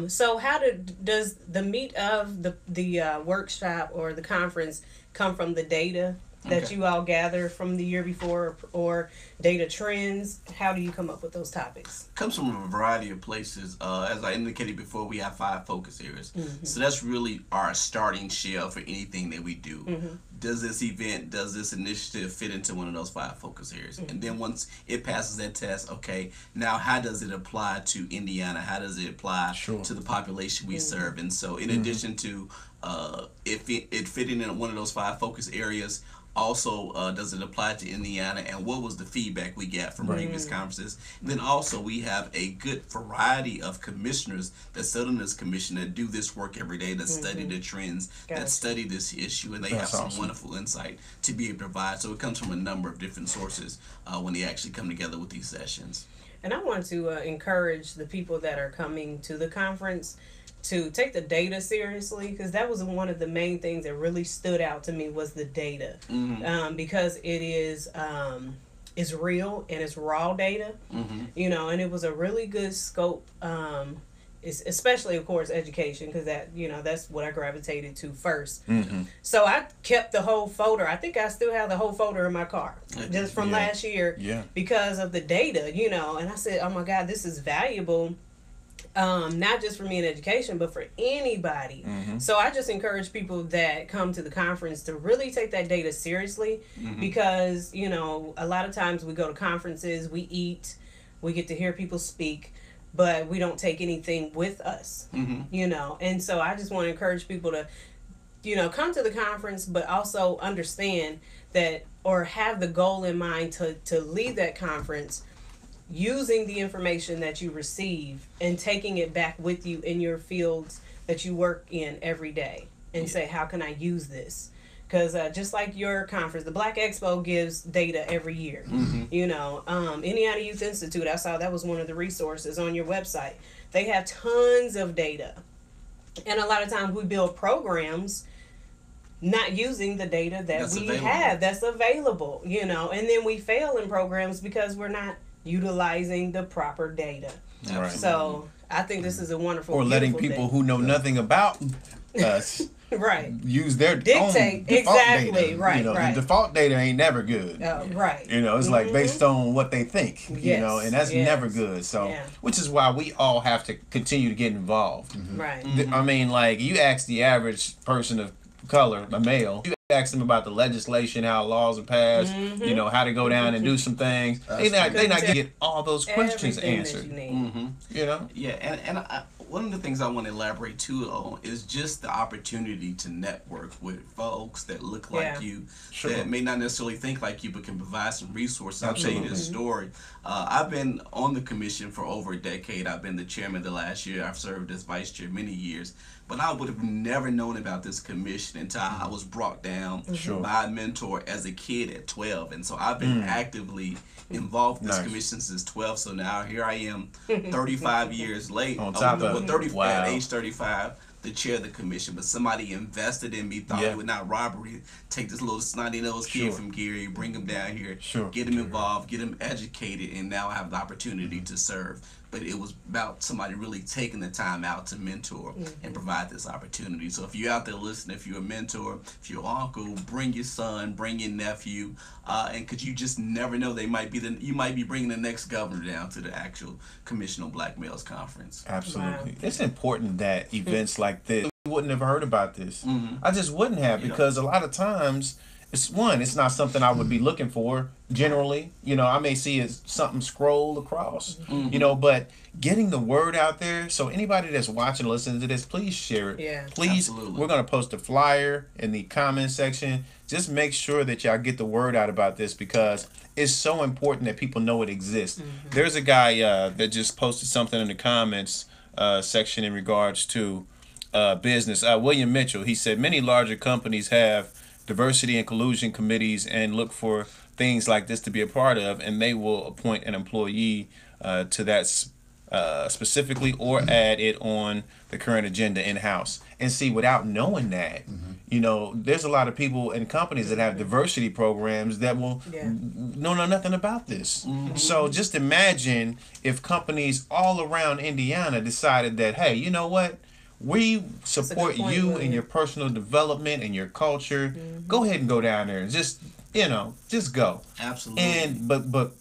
[SPEAKER 1] So how does the meat of the workshop or the conference come from the data that you all gather from the year before, or data trends? How do you come up with those topics?
[SPEAKER 4] Comes from a variety of places. As I indicated before, we have 5 focus areas. So that's really our starting shell for anything that we do. Does this event, does this initiative fit into one of those 5 focus areas? And then once it passes that test, okay, now how does it apply to Indiana? How does it apply to the population we serve? And so in addition to it fitting in one of those 5 focus areas, also does it apply to Indiana, and what was the feedback we got from previous conferences? And then also we have a good variety of commissioners that sit on this commission that do this work every day, that study the trends, that study this issue, and they have some wonderful insight to be able to provide. So it comes from a number of different sources when they actually come together with these sessions.
[SPEAKER 1] And I want to encourage the people that are coming to the conference to take the data seriously, because that was one of the main things that really stood out to me was the data, because it is it's real and it's raw data, you know, and it was a really good scope, especially of course education, because that, you know, that's what I gravitated to first. So I kept the whole folder. I think I still have the whole folder in my car just from last year because of the data, you know, and I said, oh my God, this is valuable. Not just for me in education, but for anybody. So I just encourage people that come to the conference to really take that data seriously, because, you know, a lot of times we go to conferences, we eat, we get to hear people speak, but we don't take anything with us, you know. And so I just want to encourage people to, you know, come to the conference, but also understand that, or have the goal in mind to leave that conference using the information that you receive and taking it back with you in your fields that you work in every day, and say, how can I use this? Because just like your conference, the Black Expo gives data every year. You know, Indiana Youth Institute, I saw that was one of the resources on your website. They have tons of data. And a lot of times we build programs not using the data that we have that's available, you know, and then we fail in programs because we're not utilizing the proper data. So I think this is a wonderful,
[SPEAKER 2] or letting people who know nothing about us use their own default data. You know, the default data ain't never good. You know, it's like based on what they think, you know, and that's never good. So which is why we all have to continue to get involved. I mean, like, you ask the average person of color, a male, you ask them about the legislation, how laws are passed, you know, how to go down and do some things. They not get all those questions answered. You know?
[SPEAKER 4] Yeah, and one of the things I want to elaborate too on is just the opportunity to network with folks that look like you, that may not necessarily think like you, but can provide some resources. I'll tell you this story. I've been on the commission for over a decade. I've been the chairman the last year. I've served as vice chair many years. But I would have never known about this commission until I was brought down by a mentor as a kid at 12. And so I've been actively involved in this commission since 12. So now here I am, 35 years late. At age 35, the chair of the commission. But somebody invested in me, thought it would not robbery. Take this little snotty-nosed kid from Gary, bring him down here, get him involved, get him educated, and now I have the opportunity to serve. But it was about somebody really taking the time out to mentor and provide this opportunity. So if you're out there listening, if you're a mentor, if you're an uncle, bring your son, bring your nephew, and because you just never know, you might be bringing the next governor down to the actual Commission on Black Males Conference.
[SPEAKER 2] Absolutely, it's important that events like this. I wouldn't have heard about this. I just wouldn't have, because a lot of times it's not something I would be looking for generally. You know, I may see it something scroll across, you know, but getting the word out there, so anybody that's watching, listening to this, please share it. Please, we're going to post a flyer in the comment section. Just make sure that y'all get the word out about this, because it's so important that people know it exists. There's a guy that just posted something in the comments section in regards to business. William Mitchell, he said, many larger companies have diversity and inclusion committees and look for things like this to be a part of, and they will appoint an employee to that specifically, or add it on the current agenda in-house. And see, without knowing that, you know, there's a lot of people and companies that have diversity programs that will know nothing about this. So just imagine if companies all around Indiana decided that, hey, you know what? We support you in your personal development and your culture. Go ahead and go down there and just go.
[SPEAKER 4] Absolutely.
[SPEAKER 2] And but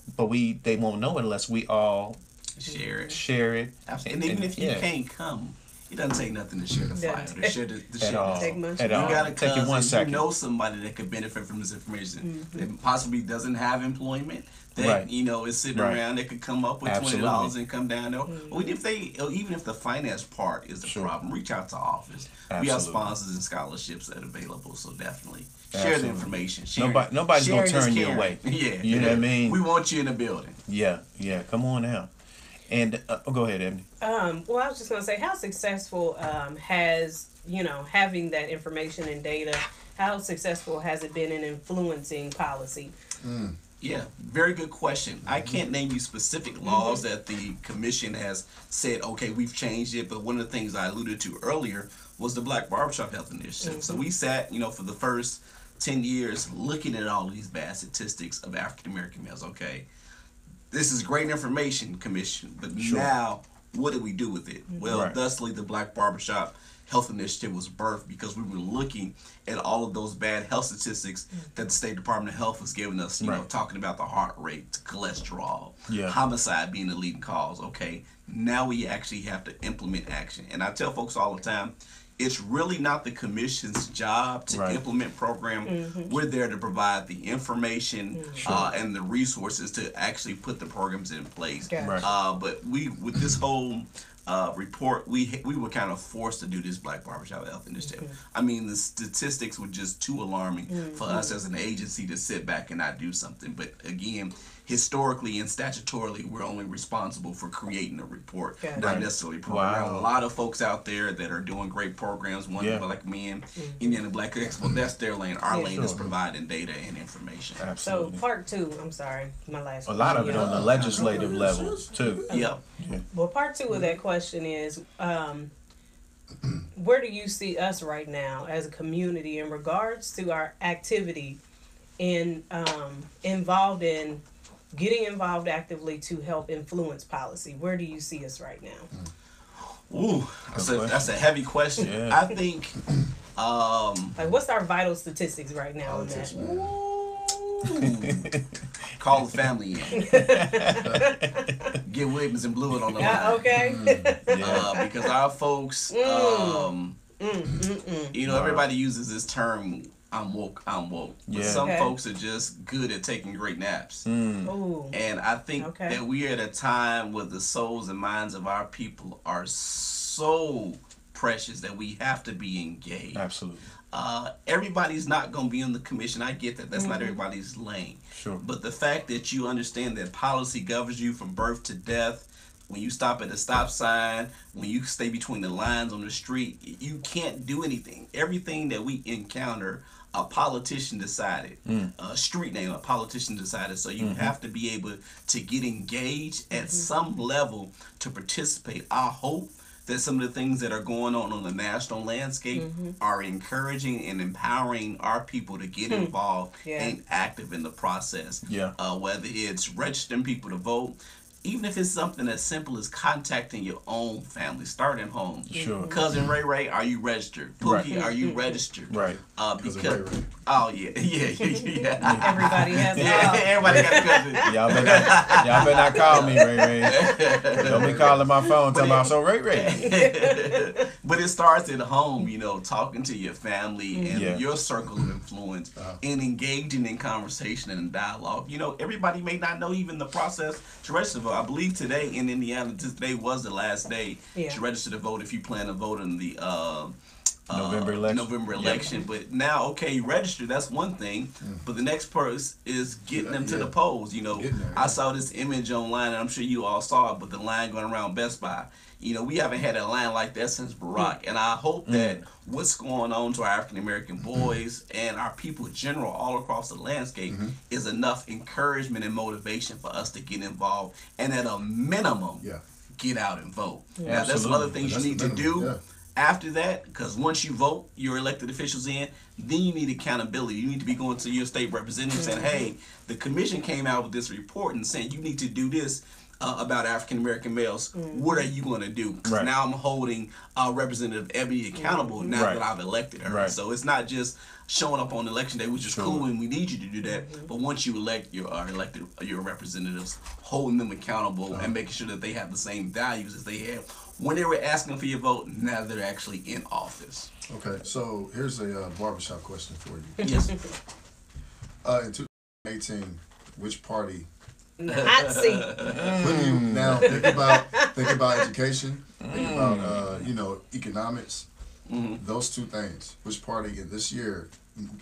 [SPEAKER 2] they won't know it unless we all share it.
[SPEAKER 4] Absolutely. And even if you can't come, it doesn't take nothing to share the flyer, to share the
[SPEAKER 2] at all.
[SPEAKER 4] You gotta come. You know somebody that could benefit from this information that possibly doesn't have employment. That you know is sitting around, that could come up with $20 and come down there. Or even if the finance part is the problem, reach out to our office. We have sponsors and scholarships that are available, so definitely share the information.
[SPEAKER 2] Nobody's gonna turn you away. You know what I mean.
[SPEAKER 4] We want you in the building.
[SPEAKER 2] Yeah. Come on out. And go ahead, Ebony.
[SPEAKER 1] Well, I was just gonna say, how successful has having that information and data? How successful has it been in influencing policy?
[SPEAKER 4] Yeah, very good question. I can't name you specific laws that the commission has said, okay, we've changed it, but one of the things I alluded to earlier was the Black Barbershop Health Initiative. So we sat, for the first 10 years looking at all of these bad statistics of African American males. Okay, this is great information, commission, but now what do we do with it? Well, thusly the Black Barbershop Health Initiative was birthed because we were looking at all of those bad health statistics that the State Department of Health was giving us, you know, talking about the heart rate, cholesterol, homicide being the leading cause. Okay, now we actually have to implement action. And I tell folks all the time, it's really not the commission's job to implement program. We're there to provide the information and the resources to actually put the programs in place. But with this whole report, we were kind of forced to do this Black Barbershop Health Initiative. I mean, the statistics were just too alarming for us as an agency to sit back and not do something. But again, historically and statutorily, we're only responsible for creating a report, not necessarily program. A lot of folks out there that are doing great programs, one like me and Indiana Black Expo, that's their lane. Our lane is providing data and information.
[SPEAKER 1] So part two, I'm sorry, my last
[SPEAKER 2] question. A lot of it on the legislative level too.
[SPEAKER 1] Well, part two of that question is, where do you see us right now as a community in regards to our activity in getting involved actively to help influence policy? Where do you see us right now?
[SPEAKER 4] Ooh, that's a heavy question. I think
[SPEAKER 1] like, what's our vital statistics right now in that?
[SPEAKER 4] Call the family in. Get Williams and Blewett on the line.
[SPEAKER 1] Okay.
[SPEAKER 4] Because our folks You know, everybody uses this term, I'm woke, I'm woke. But some folks are just good at taking great naps. And I think that we are at a time where the souls and minds of our people are so precious that we have to be engaged.
[SPEAKER 2] Absolutely.
[SPEAKER 4] Everybody's not going to be on the commission. I get that. That's not everybody's lane.
[SPEAKER 2] Sure.
[SPEAKER 4] But the fact that you understand that policy governs you from birth to death, when you stop at a stop sign, when you stay between the lines on the street, you can't do anything. Everything that we encounter, a politician decided. A street name, a politician decided. So you have to be able to get engaged at some level to participate. I hope that some of the things that are going on the national landscape are encouraging and empowering our people to get involved and active in the process. Whether it's registering people to vote, even if it's something as simple as contacting your own family, start at home.
[SPEAKER 2] Sure.
[SPEAKER 4] Cousin Ray, are you registered? Pookie, are you registered?
[SPEAKER 2] Right.
[SPEAKER 4] Because
[SPEAKER 3] Ray.
[SPEAKER 4] oh yeah.
[SPEAKER 1] Everybody has
[SPEAKER 4] Everybody got a cousin.
[SPEAKER 2] Y'all better not call me Ray Ray. Don't be calling my phone talking about so Ray Ray.
[SPEAKER 4] But it starts at home, you know, talking to your family and your circle of influence and engaging in conversation and dialogue. You know, everybody may not know even the process to register to vote. I believe today in Indiana, today was the last day to register to vote if you plan to vote in the November election. But now, okay, you register, that's one thing. But the next part is getting them to the polls. You know, I saw this image online, and I'm sure you all saw it, but the line going around Best Buy. You know, we haven't had a line like that since Barack. And I hope that what's going on to our African-American boys and our people in general all across the landscape is enough encouragement and motivation for us to get involved. And at a minimum, get out and vote. Now, there's some other things you need to do after that, because once you vote your elected officials in, then you need accountability. You need to be going to your state representative saying, hey, the commission came out with this report and saying you need to do this about African-American males. What are you going to do? Because now I'm holding Representative Ebony accountable now that I've elected her. So it's not just showing up on election day, which is cool and we need you to do that. But once you elect your representatives, holding them accountable and making sure that they have the same values as they have when they were asking for your vote, now they're actually in office.
[SPEAKER 3] Okay, so here's a barbershop question for you.
[SPEAKER 4] Yes.
[SPEAKER 3] In 2018, which party?
[SPEAKER 1] Hot seat.
[SPEAKER 3] Now think about education. Think about economics. Those two things. Which party in this year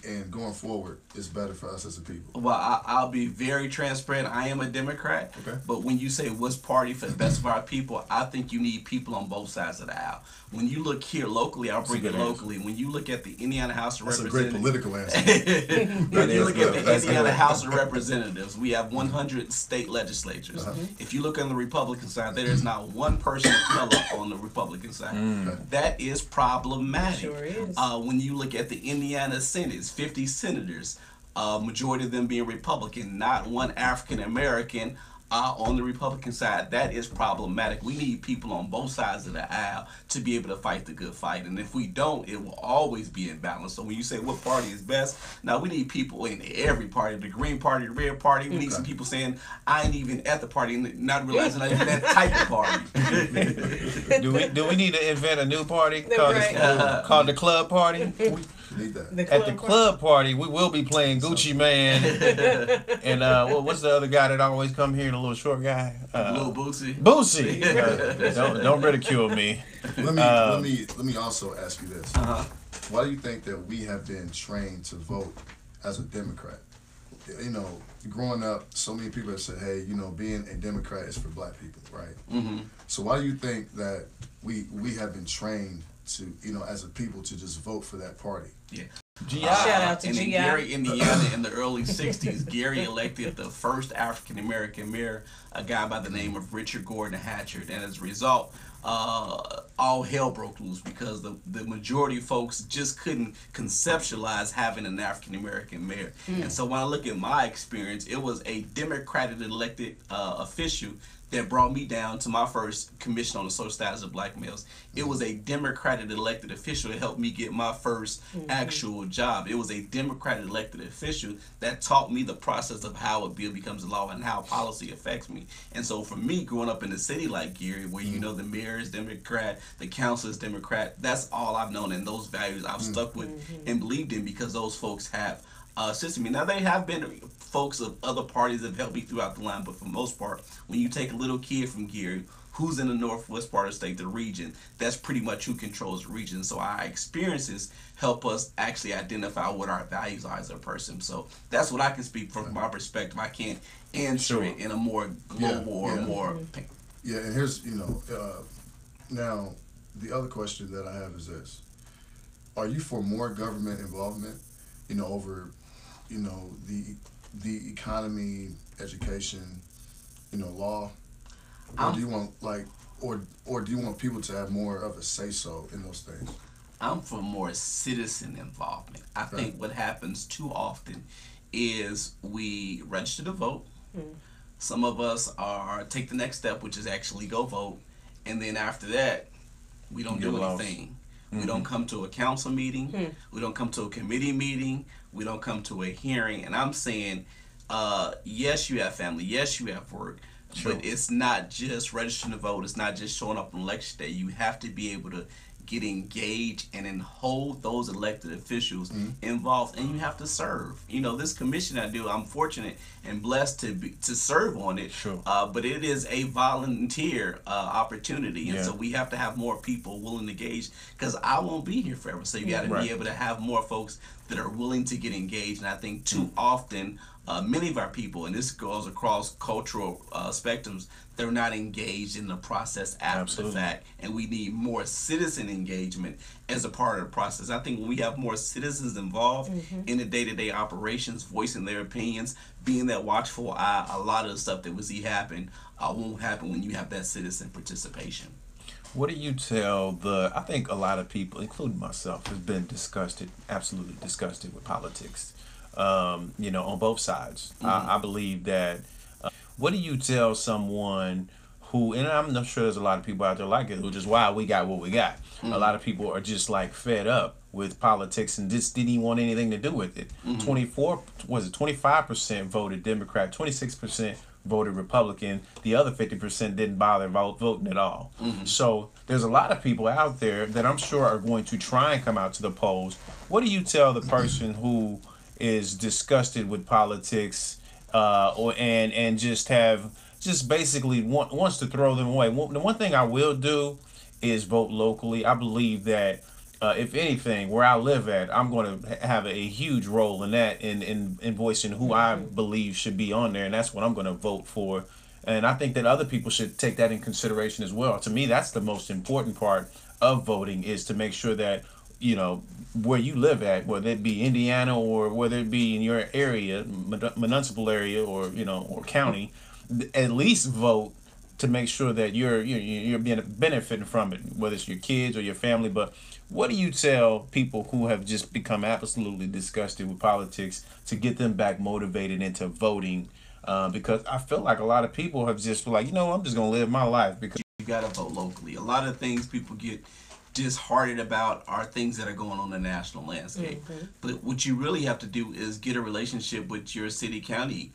[SPEAKER 3] and going forward is better for us as a people?
[SPEAKER 4] Well, I'll be very transparent. I am a Democrat. But when you say what's party for the best of our people, I think you need people on both sides of the aisle. When you look here locally, I'll bring it locally. When you look at the Indiana House of Representatives.
[SPEAKER 3] That's a great political answer.
[SPEAKER 4] When you look at the Indiana House of Representatives, we have 100 state legislatures. If you look on the Republican side, there is not one person of color on the Republican side. That is problematic.
[SPEAKER 1] Sure is.
[SPEAKER 4] When you look at the Indiana Senate, it's 50 senators, majority of them being Republican, not one African American on the Republican side. That is problematic. We need people on both sides of the aisle to be able to fight the good fight. And if we don't, it will always be imbalanced. So when you say what party is best, now we need people in every party, the Green Party, the Red Party. We need some people saying, I ain't even at the party, not realizing I'm even that type of party.
[SPEAKER 2] Do we need to invent a new party called the Club Party?
[SPEAKER 3] Need that.
[SPEAKER 2] At the club party, we will be playing Gucci Man and what's the other guy that always come here, the little short guy?
[SPEAKER 4] Little Boosie.
[SPEAKER 2] Boosie. Don't ridicule me.
[SPEAKER 3] Let me also ask you this. Why do you think that we have been trained to vote as a Democrat? You know, growing up, so many people have said, hey, being a Democrat is for black people, right? So why do you think that we have been trained to, as a people, to just vote for that party?
[SPEAKER 1] Shout out to
[SPEAKER 4] in
[SPEAKER 1] GI.
[SPEAKER 4] Gary, Indiana, in the early 60s, Gary elected the first African-American mayor, a guy by the name of Richard Gordon Hatchard. And as a result, all hell broke loose because the majority of folks just couldn't conceptualize having an African-American mayor. And so when I look at my experience, it was a Democratic elected official that brought me down to my first commission on the social status of black males. It was a Democratic elected official that helped me get my first actual job. It was a Democratic elected official that taught me the process of how a bill becomes a law and how policy affects me. And so for me, growing up in a city like Gary, where you know the mayor is Democrat, the council is Democrat, that's all I've known, and those values I've stuck with and believed in because those folks have assisted me. Now, they have been folks of other parties that have helped me throughout the line, but for the most part, when you take a little kid from Gary who's in the northwest part of the state, the region, that's pretty much who controls the region. So our experiences help us actually identify what our values are as a person. So that's what I can speak from my perspective. I can't answer it in a more global or more...
[SPEAKER 3] Yeah, and here's, now, the other question that I have is this. Are you for more government involvement, over, the economy, education, law? Or do you want or do you want people to have more of a say-so in those things?
[SPEAKER 4] I'm for more citizen involvement. I think what happens too often is we register to vote. Some of us take the next step, which is actually go vote, and then after that, we don't do anything. We don't come to a council meeting. We don't come to a committee meeting. We don't come to a hearing. And I'm saying, yes, you have family. Yes, you have work. But it's not just registering to vote. It's not just showing up on election day. You have to be able to get engaged and then hold those elected officials involved, and you have to serve. This commission I do, I'm fortunate and blessed to serve on it. But it is a volunteer opportunity, and so we have to have more people willing to engage, because I won't be here forever. So you got to be able to have more folks that are willing to get engaged. And I think too often, many of our people, and this goes across cultural spectrums, they're not engaged in the process after the fact. And we need more citizen engagement as a part of the process. I think when we have more citizens involved in the day-to-day operations, voicing their opinions, being that watchful eye, a lot of the stuff that we see happen won't happen when you have that citizen participation.
[SPEAKER 2] What do you tell I think a lot of people, including myself, has been absolutely disgusted with politics, on both sides. I believe that, what do you tell someone who, and I'm not sure there's a lot of people out there like it, which is why we got what we got. A lot of people are just like fed up with politics and just didn't even want anything to do with it. 25% voted Democrat, 26% voted Republican, the other 50% didn't bother voting at all. So there's a lot of people out there that I'm sure are going to try and come out to the polls. What do you tell the person who is disgusted with politics and just basically wants to throw them away? The one thing I will do is vote locally. I believe that if anything, where I live at, I'm going to have a huge role in that, in voicing who I believe should be on there, and that's what I'm going to vote for. And I think that other people should take that in consideration as well. To me, that's the most important part of voting, is to make sure that, where you live at, whether it be Indiana or whether it be in your area, municipal area, or or county, at least vote to make sure that you're benefiting from it, whether it's your kids or your family. But what do you tell people who have just become absolutely disgusted with politics to get them back motivated into voting? Because I feel like a lot of people have just feel like, I'm just gonna live my life because
[SPEAKER 4] you gotta vote locally. A lot of things people get disheartened about are things that are going on in the national landscape. But what you really have to do is get a relationship with your city, county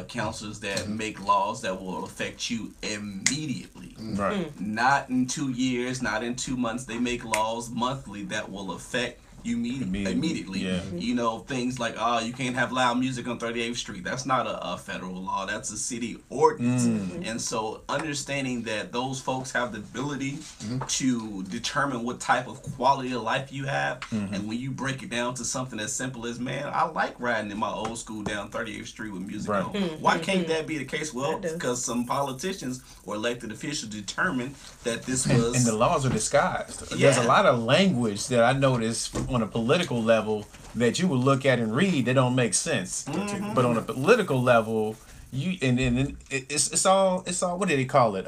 [SPEAKER 4] councils that make laws that will affect you immediately. Not in 2 years, not in 2 months. They make laws monthly that will affect you immediately. Things like, you can't have loud music on 38th Street. That's not a federal law. That's a city ordinance. And so understanding that those folks have the ability to determine what type of quality of life you have. And when you break it down to something as simple as, man, I like riding in my old school down 38th Street with music on. Why can't that be the case? Well, because some politicians or elected officials determined that this was...
[SPEAKER 2] And the laws are disguised. There's a lot of language that I noticed on a political level that you would look at and read that don't make sense. But on a political level, it's all what do they call it?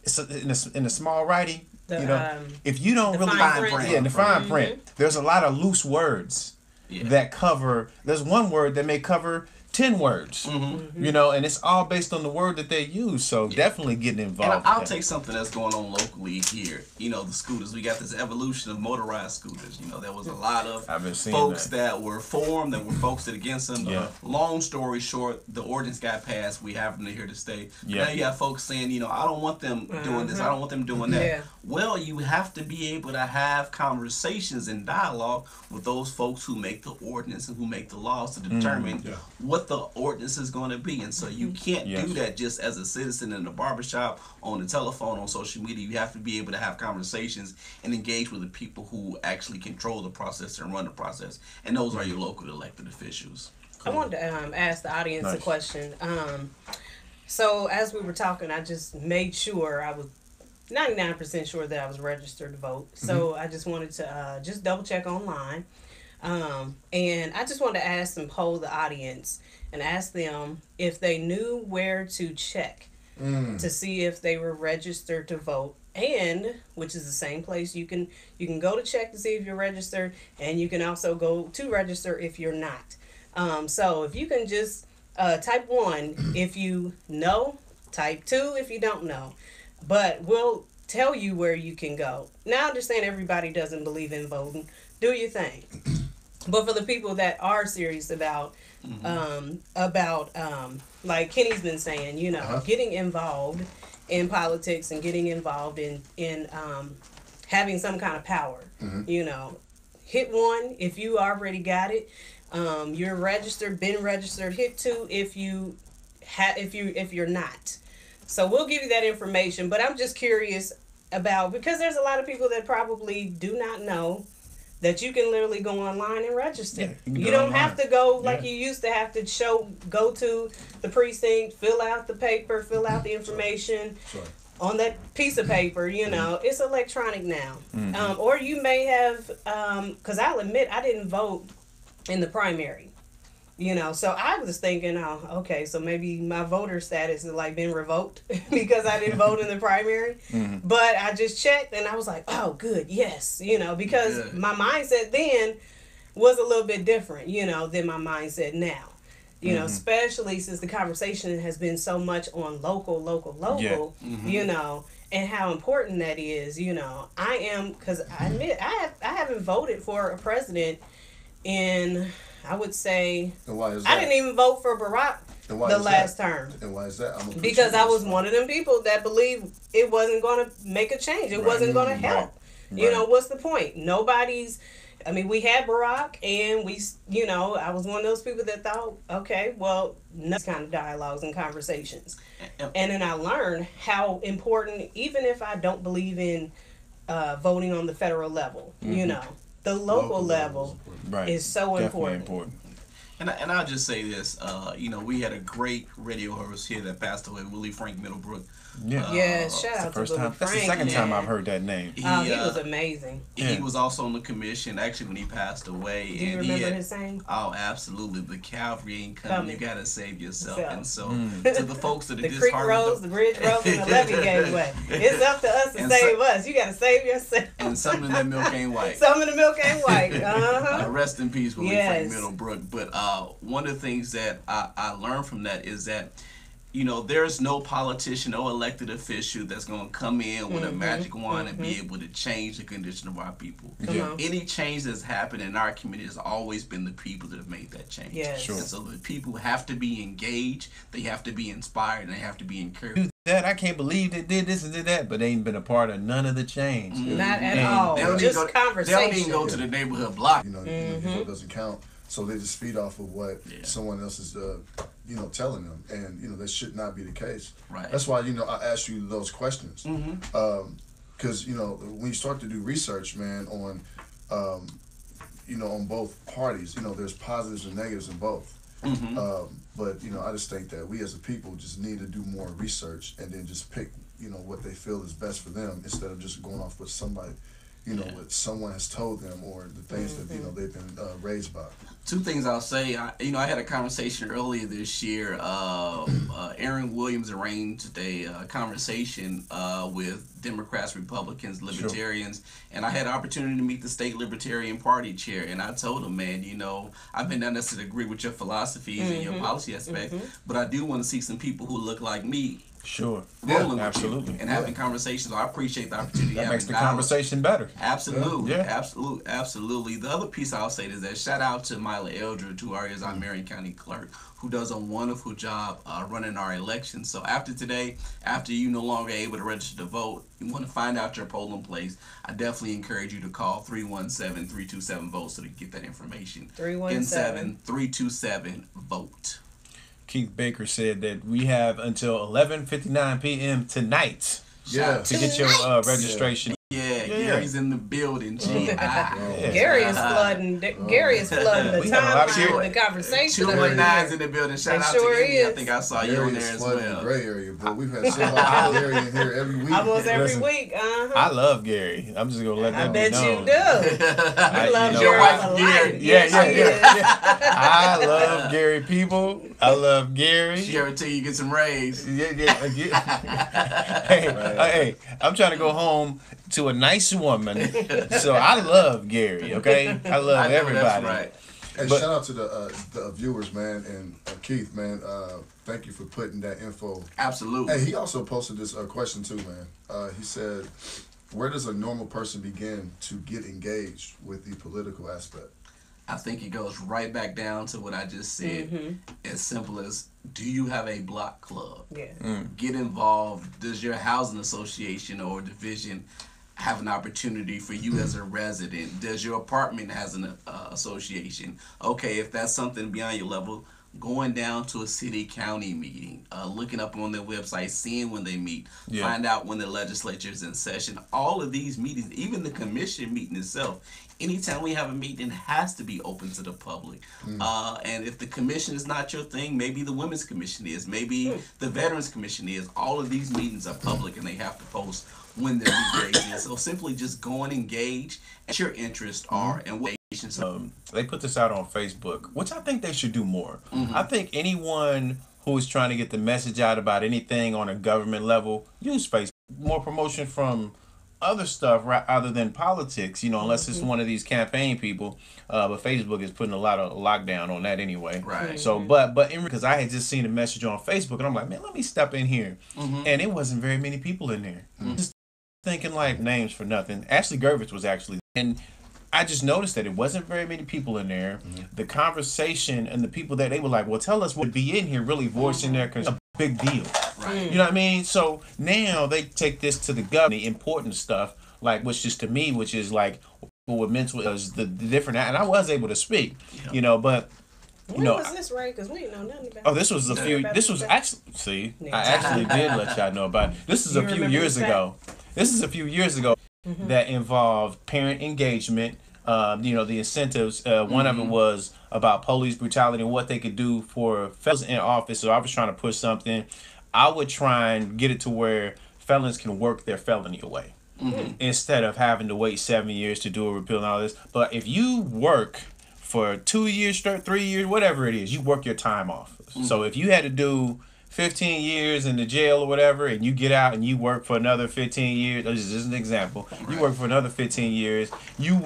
[SPEAKER 2] It's in a small writing. If you don't really
[SPEAKER 1] fine print.
[SPEAKER 2] In the fine print, there's a lot of loose words that cover. There's one word that may cover 10 words, you know, and it's all based on the word that they use. So definitely getting involved.
[SPEAKER 4] And I'll take something that's going on locally here. You know, the scooters. We got this evolution of motorized scooters. You know, there was a lot of folks that were for them, that were folks that against them.
[SPEAKER 2] Yeah.
[SPEAKER 4] Long story short, the ordinance got passed. We have them here to stay.
[SPEAKER 2] Yeah.
[SPEAKER 4] Now you got folks saying, you know, I don't want them doing this. I don't want them doing that.
[SPEAKER 1] Yeah.
[SPEAKER 4] Well, you have to be able to have conversations and dialogue with those folks who make the ordinance and who make the laws to determine what the ordinance is going to be. And so you can't do that just as a citizen in the barbershop, on the telephone, on social media. You have to be able to have conversations and engage with the people who actually control the process and run the process. And those are your local elected officials.
[SPEAKER 1] I wanted to ask the audience a question. So as we were talking, I just made sure I was 99% sure that I was registered to vote. So I just wanted to just double check online. And I just wanted to ask and poll the audience and ask them if they knew where to check to see if they were registered to vote, and which is the same place you can go to check to see if you're registered, and you can also go to register if you're not. So if you can just type 1 if you know, type 2 if you don't know, but we'll tell you where you can go. Now I understand everybody doesn't believe in voting. Do your thing. But for the people that are serious about like Kenny's been saying, you know, getting involved in politics and getting involved in having some kind of power, you know, hit 1 if you already got it. You're registered, been registered. Hit 2 if you're not. So we'll give you that information. But I'm just curious about, because there's a lot of people that probably do not know that you can literally go online and register.
[SPEAKER 2] Yeah,
[SPEAKER 1] you don't have to go like you used to have to go to the precinct, fill out the paper, fill out the information on that piece of paper. You know, it's electronic now. Or you may have, because I'll admit I didn't vote in the primary. You know, so I was thinking, oh, okay, so maybe my voter status has like been revoked because I didn't vote in the primary. But I just checked and I was like, oh, good, yes, you know, because my mindset then was a little bit different, you know, than my mindset now. You know, especially since the conversation has been so much on local, you know, and how important that is. You know, I am, because I admit I haven't voted for a president in, I would say,
[SPEAKER 3] and why is that?
[SPEAKER 1] I didn't even vote for Barack the last term.
[SPEAKER 3] And why is that?
[SPEAKER 1] Because I was one of them people that believed it wasn't going to make a change. It wasn't going to help. You know, what's the point? I mean, we had Barack, and you know, I was one of those people that thought, okay, well, no kind of dialogues and conversations. And then I learned how important, even if I don't believe in voting on the federal level, you know, the local level is so important.
[SPEAKER 4] And I'll just say this, you know, we had a great radio host here that passed away, Willie Frank Middlebrook.
[SPEAKER 1] Shout out to Willie Frank.
[SPEAKER 2] That's the second time I've heard that name.
[SPEAKER 1] He was amazing.
[SPEAKER 4] He was also on the commission, actually, when he passed away.
[SPEAKER 1] Do you remember his name?
[SPEAKER 4] Oh, absolutely. The Calvary ain't coming. You got to save yourself. And so, to the folks that are disheartened. The creek rose, the bridge rose, and the levee gave way. It's up to us to save us. You got to save yourself. And some of that milk ain't white.
[SPEAKER 1] Some of the milk ain't white.
[SPEAKER 4] Rest in peace, Willie Frank Middlebrook. But one of the things that I learned from that is that, you know, there's no politician, no elected official that's going to come in with a magic wand and be able to change the condition of our people. Any change that's happened in our community has always been the people that have made that change. And so the people have to be engaged, they have to be inspired, and they have to be encouraged.
[SPEAKER 2] That I can't believe they did this and did that, but they ain't been a part of none of the change.
[SPEAKER 1] Not at all. Just conversation.
[SPEAKER 4] They don't even go to the neighborhood block.
[SPEAKER 3] You know, your vote doesn't count. So they just feed off of what someone else is, you know, telling them, and you know that should not be the case.
[SPEAKER 4] Right.
[SPEAKER 3] That's why, you know, I asked you those questions, because you know when you start to do research, man, on, you know, on both parties, you know, there's positives and negatives in both. But you know, I just think that we as a people just need to do more research and then just pick, you know, what they feel is best for them instead of just going off what somebody, you know, what someone has told them or the things that, you know, they've been raised by?
[SPEAKER 4] Two things I'll say. I had a conversation earlier this year. Aaron Williams arranged a conversation with Democrats, Republicans, Libertarians, and I had an opportunity to meet the state Libertarian Party chair. And I told him, man, you know, I've been not necessarily agree with your philosophies and your policy aspects, but I do want to see some people who look like me.
[SPEAKER 2] Sure.
[SPEAKER 4] Rolling
[SPEAKER 2] Yeah,
[SPEAKER 4] with you
[SPEAKER 2] absolutely.
[SPEAKER 4] and having conversations. I appreciate the opportunity.
[SPEAKER 2] That makes the
[SPEAKER 4] dialogue.
[SPEAKER 2] conversation better.
[SPEAKER 4] Absolutely,
[SPEAKER 2] Yeah.
[SPEAKER 4] absolutely. The other piece I'll say is that shout out to Myla Eldridge, who is our Marion County clerk, who does a wonderful job running our elections. So after today, after you no longer able to register to vote, you want to find out your polling place, I definitely encourage you to call 317-327-VOTE so to get that information. 317-327-VOTE.
[SPEAKER 2] Keith Baker said that we have until 11:59 p.m. tonight to get your registration.
[SPEAKER 4] Yeah, Gary's in the building.
[SPEAKER 1] Gary is flooding. Gary is flooding the timeline, the conversation.
[SPEAKER 4] 219's in the building. Shout out to Indy. I think I saw you on there as well.
[SPEAKER 3] The gray area, but we've had so much Gary in here every week.
[SPEAKER 1] Almost every week.
[SPEAKER 2] I love Gary. I'm just gonna let that be known.
[SPEAKER 1] I bet you do. I love
[SPEAKER 4] your wife, Gary.
[SPEAKER 2] Yeah. I love Gary people. I love Gary.
[SPEAKER 4] She ever tell you get some raise?
[SPEAKER 2] Hey, I'm trying to go home to a nice woman, so I love Gary. Okay, I love everybody.
[SPEAKER 4] That's right.
[SPEAKER 3] Hey, shout out to the viewers, man, and Keith, man. Thank you for putting that info.
[SPEAKER 4] Absolutely.
[SPEAKER 3] Hey, he also posted this question too, man. He said, "Where does a normal person begin to get engaged with the political aspect?"
[SPEAKER 4] I think it goes right back down to what I just said. As simple as, do you have a block club?
[SPEAKER 1] Yeah.
[SPEAKER 4] Get involved. Does your housing association or division have an opportunity for you as a resident? Does your apartment has an association? Okay, if that's something beyond your level, going down to a city county meeting, looking up on their website, seeing when they meet, find out when the legislature is in session. All of these meetings, even the commission meeting itself, anytime we have a meeting, it has to be open to the public. And if the commission is not your thing, maybe the women's commission is, maybe the veterans commission is. All of these meetings are public and they have to post when they're engaging. So simply just go and engage what your interests are and what
[SPEAKER 2] they put this out on Facebook, which I think they should do more. I think anyone who is trying to get the message out about anything on a government level, use Facebook. More promotion from other stuff other than politics, you know, unless it's one of these campaign people. But Facebook is putting a lot of lockdown on that anyway.
[SPEAKER 4] Right.
[SPEAKER 2] So, but because I had just seen a message on Facebook and I'm like, man, let me step in here, and it wasn't very many people in there. Just thinking like names for nothing. Ashley Gervitz was actually, and I just noticed that it wasn't very many people in there. The conversation and the people that they were like, well, tell us what would be in here, really voicing their concern. A big deal.
[SPEAKER 4] Right.
[SPEAKER 2] You know what I mean? So now they take this to the government, the important stuff, like which is to me, which is like what mental is the different, and I was able to speak, you know, but
[SPEAKER 1] when was this, right? Because we didn't know nothing about it.
[SPEAKER 2] Oh, this was a few. This was actually. See, I actually did let y'all know about it. This is a few years ago. This is a few years ago that involved parent engagement. You know, the incentives. One of it was about police brutality and what they could do for felons in office. So I was trying to push something. I would try and get it to where felons can work their felony away instead of having to wait 7 years to do a repeal and all this. But if you work for 2 years, 3 years, whatever it is, you work your time off. So if you had to do 15 years in the jail or whatever, and you get out and you work for another 15 years, this is an example, you work for another 15 years, you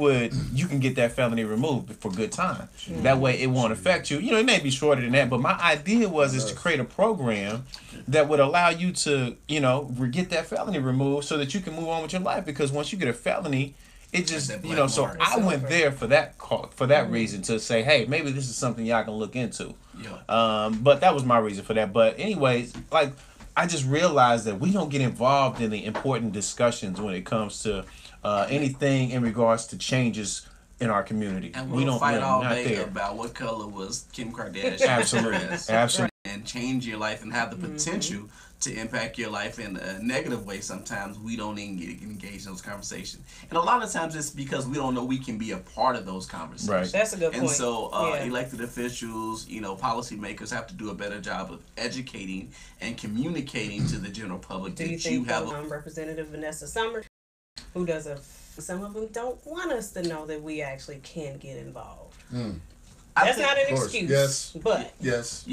[SPEAKER 2] can get that felony removed for good time. That way it won't affect you. You know, it may be shorter than that, but my idea is to create a program that would allow you to, you know, get that felony removed so that you can move on with your life, because once you get a felony, it just, you know, so I went there for that reason, to say, hey, maybe this is something y'all can look into. But that was my reason for that. But anyways, like, I just realized that we don't get involved in the important discussions when it comes to anything in regards to changes in our community.
[SPEAKER 4] And
[SPEAKER 2] we don't
[SPEAKER 4] fight all
[SPEAKER 2] not
[SPEAKER 4] day
[SPEAKER 2] there.
[SPEAKER 4] about what color was Kim Kardashian.
[SPEAKER 2] Absolutely.
[SPEAKER 4] And change your life and have the potential to impact your life in a negative way. Sometimes we don't even get engaged in those conversations. And a lot of times it's because we don't know we can be a part of those conversations.
[SPEAKER 2] Right.
[SPEAKER 1] That's a good point.
[SPEAKER 4] And so elected officials, you know, policymakers have to do a better job of educating and communicating to the general public
[SPEAKER 1] Do you
[SPEAKER 4] that
[SPEAKER 1] think
[SPEAKER 4] you have
[SPEAKER 1] Representative Vanessa Summers, who does a Some of them don't want us to know that we actually can get involved.
[SPEAKER 3] Mm.
[SPEAKER 1] That's not an excuse.
[SPEAKER 3] Yes.
[SPEAKER 1] But
[SPEAKER 3] yes,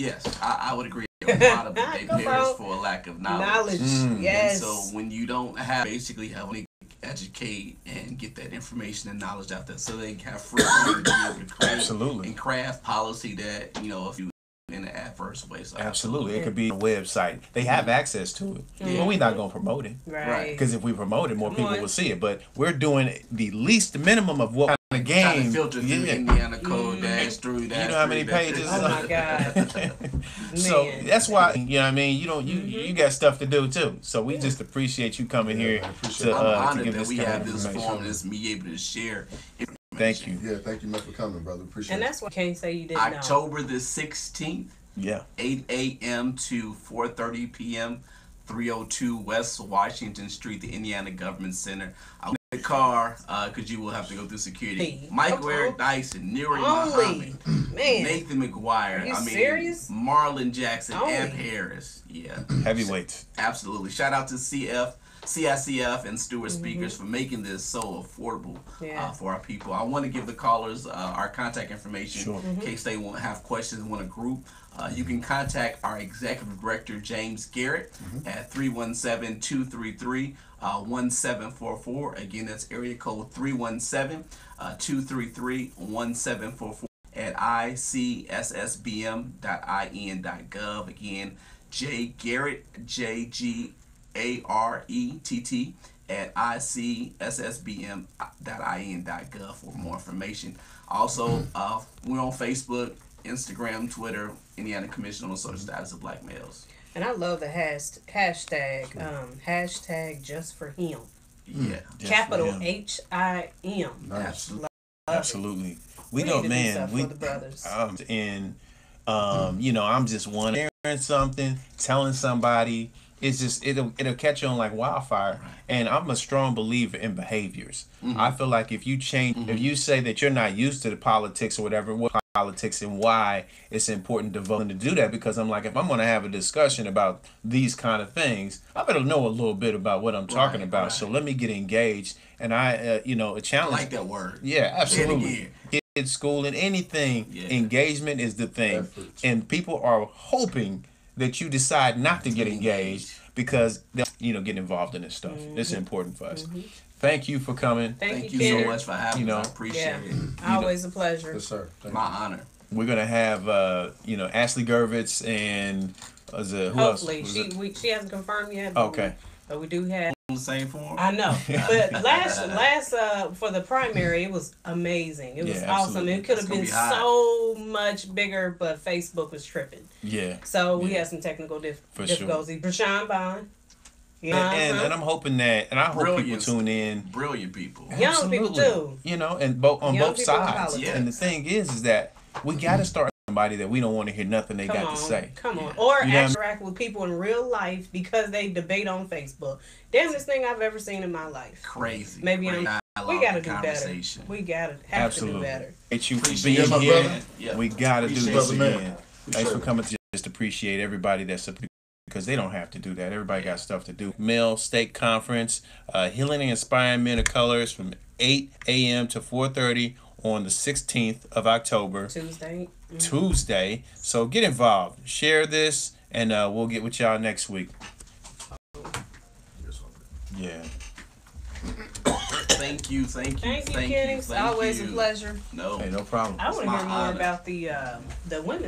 [SPEAKER 4] I would agree. A lot of it they
[SPEAKER 1] Come
[SPEAKER 4] perish
[SPEAKER 1] on.
[SPEAKER 4] for a lack of knowledge.
[SPEAKER 1] Yes.
[SPEAKER 4] And so when you don't have basically have to educate and get that information and knowledge out there, so they can have freedom to be able to create
[SPEAKER 2] Absolutely.
[SPEAKER 4] and craft policy that if you in an adverse way. So
[SPEAKER 2] Absolutely. It could be a website. They have access to it. But we're not going to promote it.
[SPEAKER 1] Right.
[SPEAKER 2] Because if we promote it, more
[SPEAKER 1] Come
[SPEAKER 2] people
[SPEAKER 1] on.
[SPEAKER 2] will see it. But we're doing the least minimum of what kind of
[SPEAKER 4] trying to
[SPEAKER 2] game.
[SPEAKER 4] filter through Indiana code dash through dash.
[SPEAKER 2] You know how many pages?
[SPEAKER 1] Oh my God.
[SPEAKER 2] So
[SPEAKER 1] Man.
[SPEAKER 2] that's why you know what I mean. You got stuff to do too. So we just appreciate you coming here
[SPEAKER 3] I appreciate
[SPEAKER 2] to,
[SPEAKER 3] it.
[SPEAKER 4] I'm
[SPEAKER 2] to
[SPEAKER 4] honored
[SPEAKER 2] give
[SPEAKER 4] that
[SPEAKER 2] this
[SPEAKER 4] we
[SPEAKER 2] kind
[SPEAKER 4] have
[SPEAKER 2] of
[SPEAKER 4] this
[SPEAKER 2] information.
[SPEAKER 4] forum and it's me able to share.
[SPEAKER 2] Thank you.
[SPEAKER 3] Yeah, thank you, man, for coming, brother. Appreciate
[SPEAKER 1] And
[SPEAKER 3] it.
[SPEAKER 1] that's why I can't say you didn't know.
[SPEAKER 4] October the 16th,
[SPEAKER 2] Yeah.
[SPEAKER 4] 8 a.m. to 4:30 p.m. 302 West Washington Street, the Indiana Government Center. I'll get the car because you will have to go through security.
[SPEAKER 1] Hey.
[SPEAKER 4] Michael Eric Dyson, Nuri
[SPEAKER 1] Only.
[SPEAKER 4] Muhammad,
[SPEAKER 1] Man.
[SPEAKER 4] Nathan McGuire.
[SPEAKER 1] Are you serious?
[SPEAKER 4] Marlon Jackson,
[SPEAKER 1] Only.
[SPEAKER 4] Amp Harris. Yeah,
[SPEAKER 2] Heavyweights.
[SPEAKER 4] absolutely. Shout out to CICF and Stewart Speakers for making this so affordable
[SPEAKER 1] Yeah.
[SPEAKER 4] for our people. I want to give the callers our contact information
[SPEAKER 2] Sure.
[SPEAKER 4] in case they want have questions and want a group. You can contact our executive director James Garrett at 317-233-1744. Again, that's area code 317-233-1744 at ICSSBM.in.gov. Again, J Garrett, JGARETT at ICSSBM.in.gov for more information. Also, we're on Facebook, Instagram, Twitter, Indiana Commission on the Social Status of Black Males.
[SPEAKER 1] And I love the hashtag, hashtag just for him.
[SPEAKER 4] Yeah,
[SPEAKER 1] Capital
[SPEAKER 2] him.
[SPEAKER 1] HIM.
[SPEAKER 3] Nice.
[SPEAKER 2] Absolutely. We
[SPEAKER 1] need
[SPEAKER 2] don't,
[SPEAKER 1] to do
[SPEAKER 2] man.
[SPEAKER 1] stuff
[SPEAKER 2] We
[SPEAKER 1] for the brothers.
[SPEAKER 2] I'm just one sharing something, telling somebody. It's just it'll catch on like wildfire. And I'm a strong believer in behaviors. I feel like if you change, if you say that you're not used to the politics or whatever, what politics and why it's important to vote and to do that, because I'm like, if I'm going to have a discussion about these kind of things, I better know a little bit about what I'm talking about.
[SPEAKER 4] right.
[SPEAKER 2] So let me get engaged. And I, a
[SPEAKER 4] I
[SPEAKER 2] challenge.
[SPEAKER 4] like that word.
[SPEAKER 2] Yeah, absolutely.
[SPEAKER 4] again.
[SPEAKER 2] Kids, school, and anything,
[SPEAKER 4] Yeah.
[SPEAKER 2] engagement is the thing.
[SPEAKER 3] Efforts.
[SPEAKER 2] And people are hoping that you decide not to get engaged because they'll, get involved in this stuff. It's important for us. Thank you for coming.
[SPEAKER 1] Thank
[SPEAKER 4] you
[SPEAKER 1] Kenneth.
[SPEAKER 4] so much for having us. I appreciate it.
[SPEAKER 1] Always a pleasure.
[SPEAKER 3] Yes, sir. Thank
[SPEAKER 4] My
[SPEAKER 3] you.
[SPEAKER 4] honor.
[SPEAKER 2] We're gonna have Ashley Gervitz and who
[SPEAKER 1] Hopefully,
[SPEAKER 2] else?
[SPEAKER 1] she hasn't confirmed yet. But
[SPEAKER 2] Okay.
[SPEAKER 1] but we do have.
[SPEAKER 4] On the same form.
[SPEAKER 1] I know, but last for the primary, it was amazing. It was
[SPEAKER 2] Yeah,
[SPEAKER 1] awesome.
[SPEAKER 2] absolutely.
[SPEAKER 1] It could have
[SPEAKER 4] It's gonna
[SPEAKER 1] been
[SPEAKER 4] be hot.
[SPEAKER 1] so much bigger, but Facebook was tripping.
[SPEAKER 2] Yeah.
[SPEAKER 1] So we
[SPEAKER 2] Yeah.
[SPEAKER 1] had some technical
[SPEAKER 2] For sure.
[SPEAKER 1] difficulties. Rashawn Bond. Yeah.
[SPEAKER 2] And I'm hoping that, and I hope
[SPEAKER 4] Brilliance.
[SPEAKER 2] people tune in.
[SPEAKER 4] Brilliant people.
[SPEAKER 1] Young people too.
[SPEAKER 2] And on
[SPEAKER 1] Young
[SPEAKER 2] both
[SPEAKER 1] people in
[SPEAKER 2] sides.
[SPEAKER 1] politics.
[SPEAKER 2] And the thing is that we got to start somebody that we don't want to hear nothing they got to say.
[SPEAKER 1] Come on.
[SPEAKER 4] Yeah.
[SPEAKER 1] Or
[SPEAKER 2] You know what I mean?
[SPEAKER 1] interact with people in real life because they debate on Facebook. Damnest thing I've ever seen in my life.
[SPEAKER 4] Crazy.
[SPEAKER 1] Maybe
[SPEAKER 4] Great
[SPEAKER 1] we gotta do
[SPEAKER 4] conversation.
[SPEAKER 1] better. We gotta have to do
[SPEAKER 2] Absolutely.
[SPEAKER 1] better.
[SPEAKER 2] Appreciate you for
[SPEAKER 4] Appreciate
[SPEAKER 2] being
[SPEAKER 3] my
[SPEAKER 2] here.
[SPEAKER 3] brother.
[SPEAKER 4] Yeah.
[SPEAKER 2] We got to do
[SPEAKER 4] Appreciate
[SPEAKER 2] this
[SPEAKER 3] you, man.
[SPEAKER 2] again. Thanks for coming. Just appreciate everybody that's because they don't have to do that. Everybody got stuff to do. Male State Conference, Healing and Inspiring Men of Colors from 8 a.m. to 4:30 on the 16th of October. Tuesday. So get involved. Share this, and we'll get with y'all next week. Yeah.
[SPEAKER 4] Thank you.
[SPEAKER 1] Thank you, Kenneth. Always a pleasure.
[SPEAKER 4] No.
[SPEAKER 2] Hey, no problem.
[SPEAKER 1] I want to
[SPEAKER 4] my
[SPEAKER 1] hear more
[SPEAKER 4] honor.
[SPEAKER 1] about the women.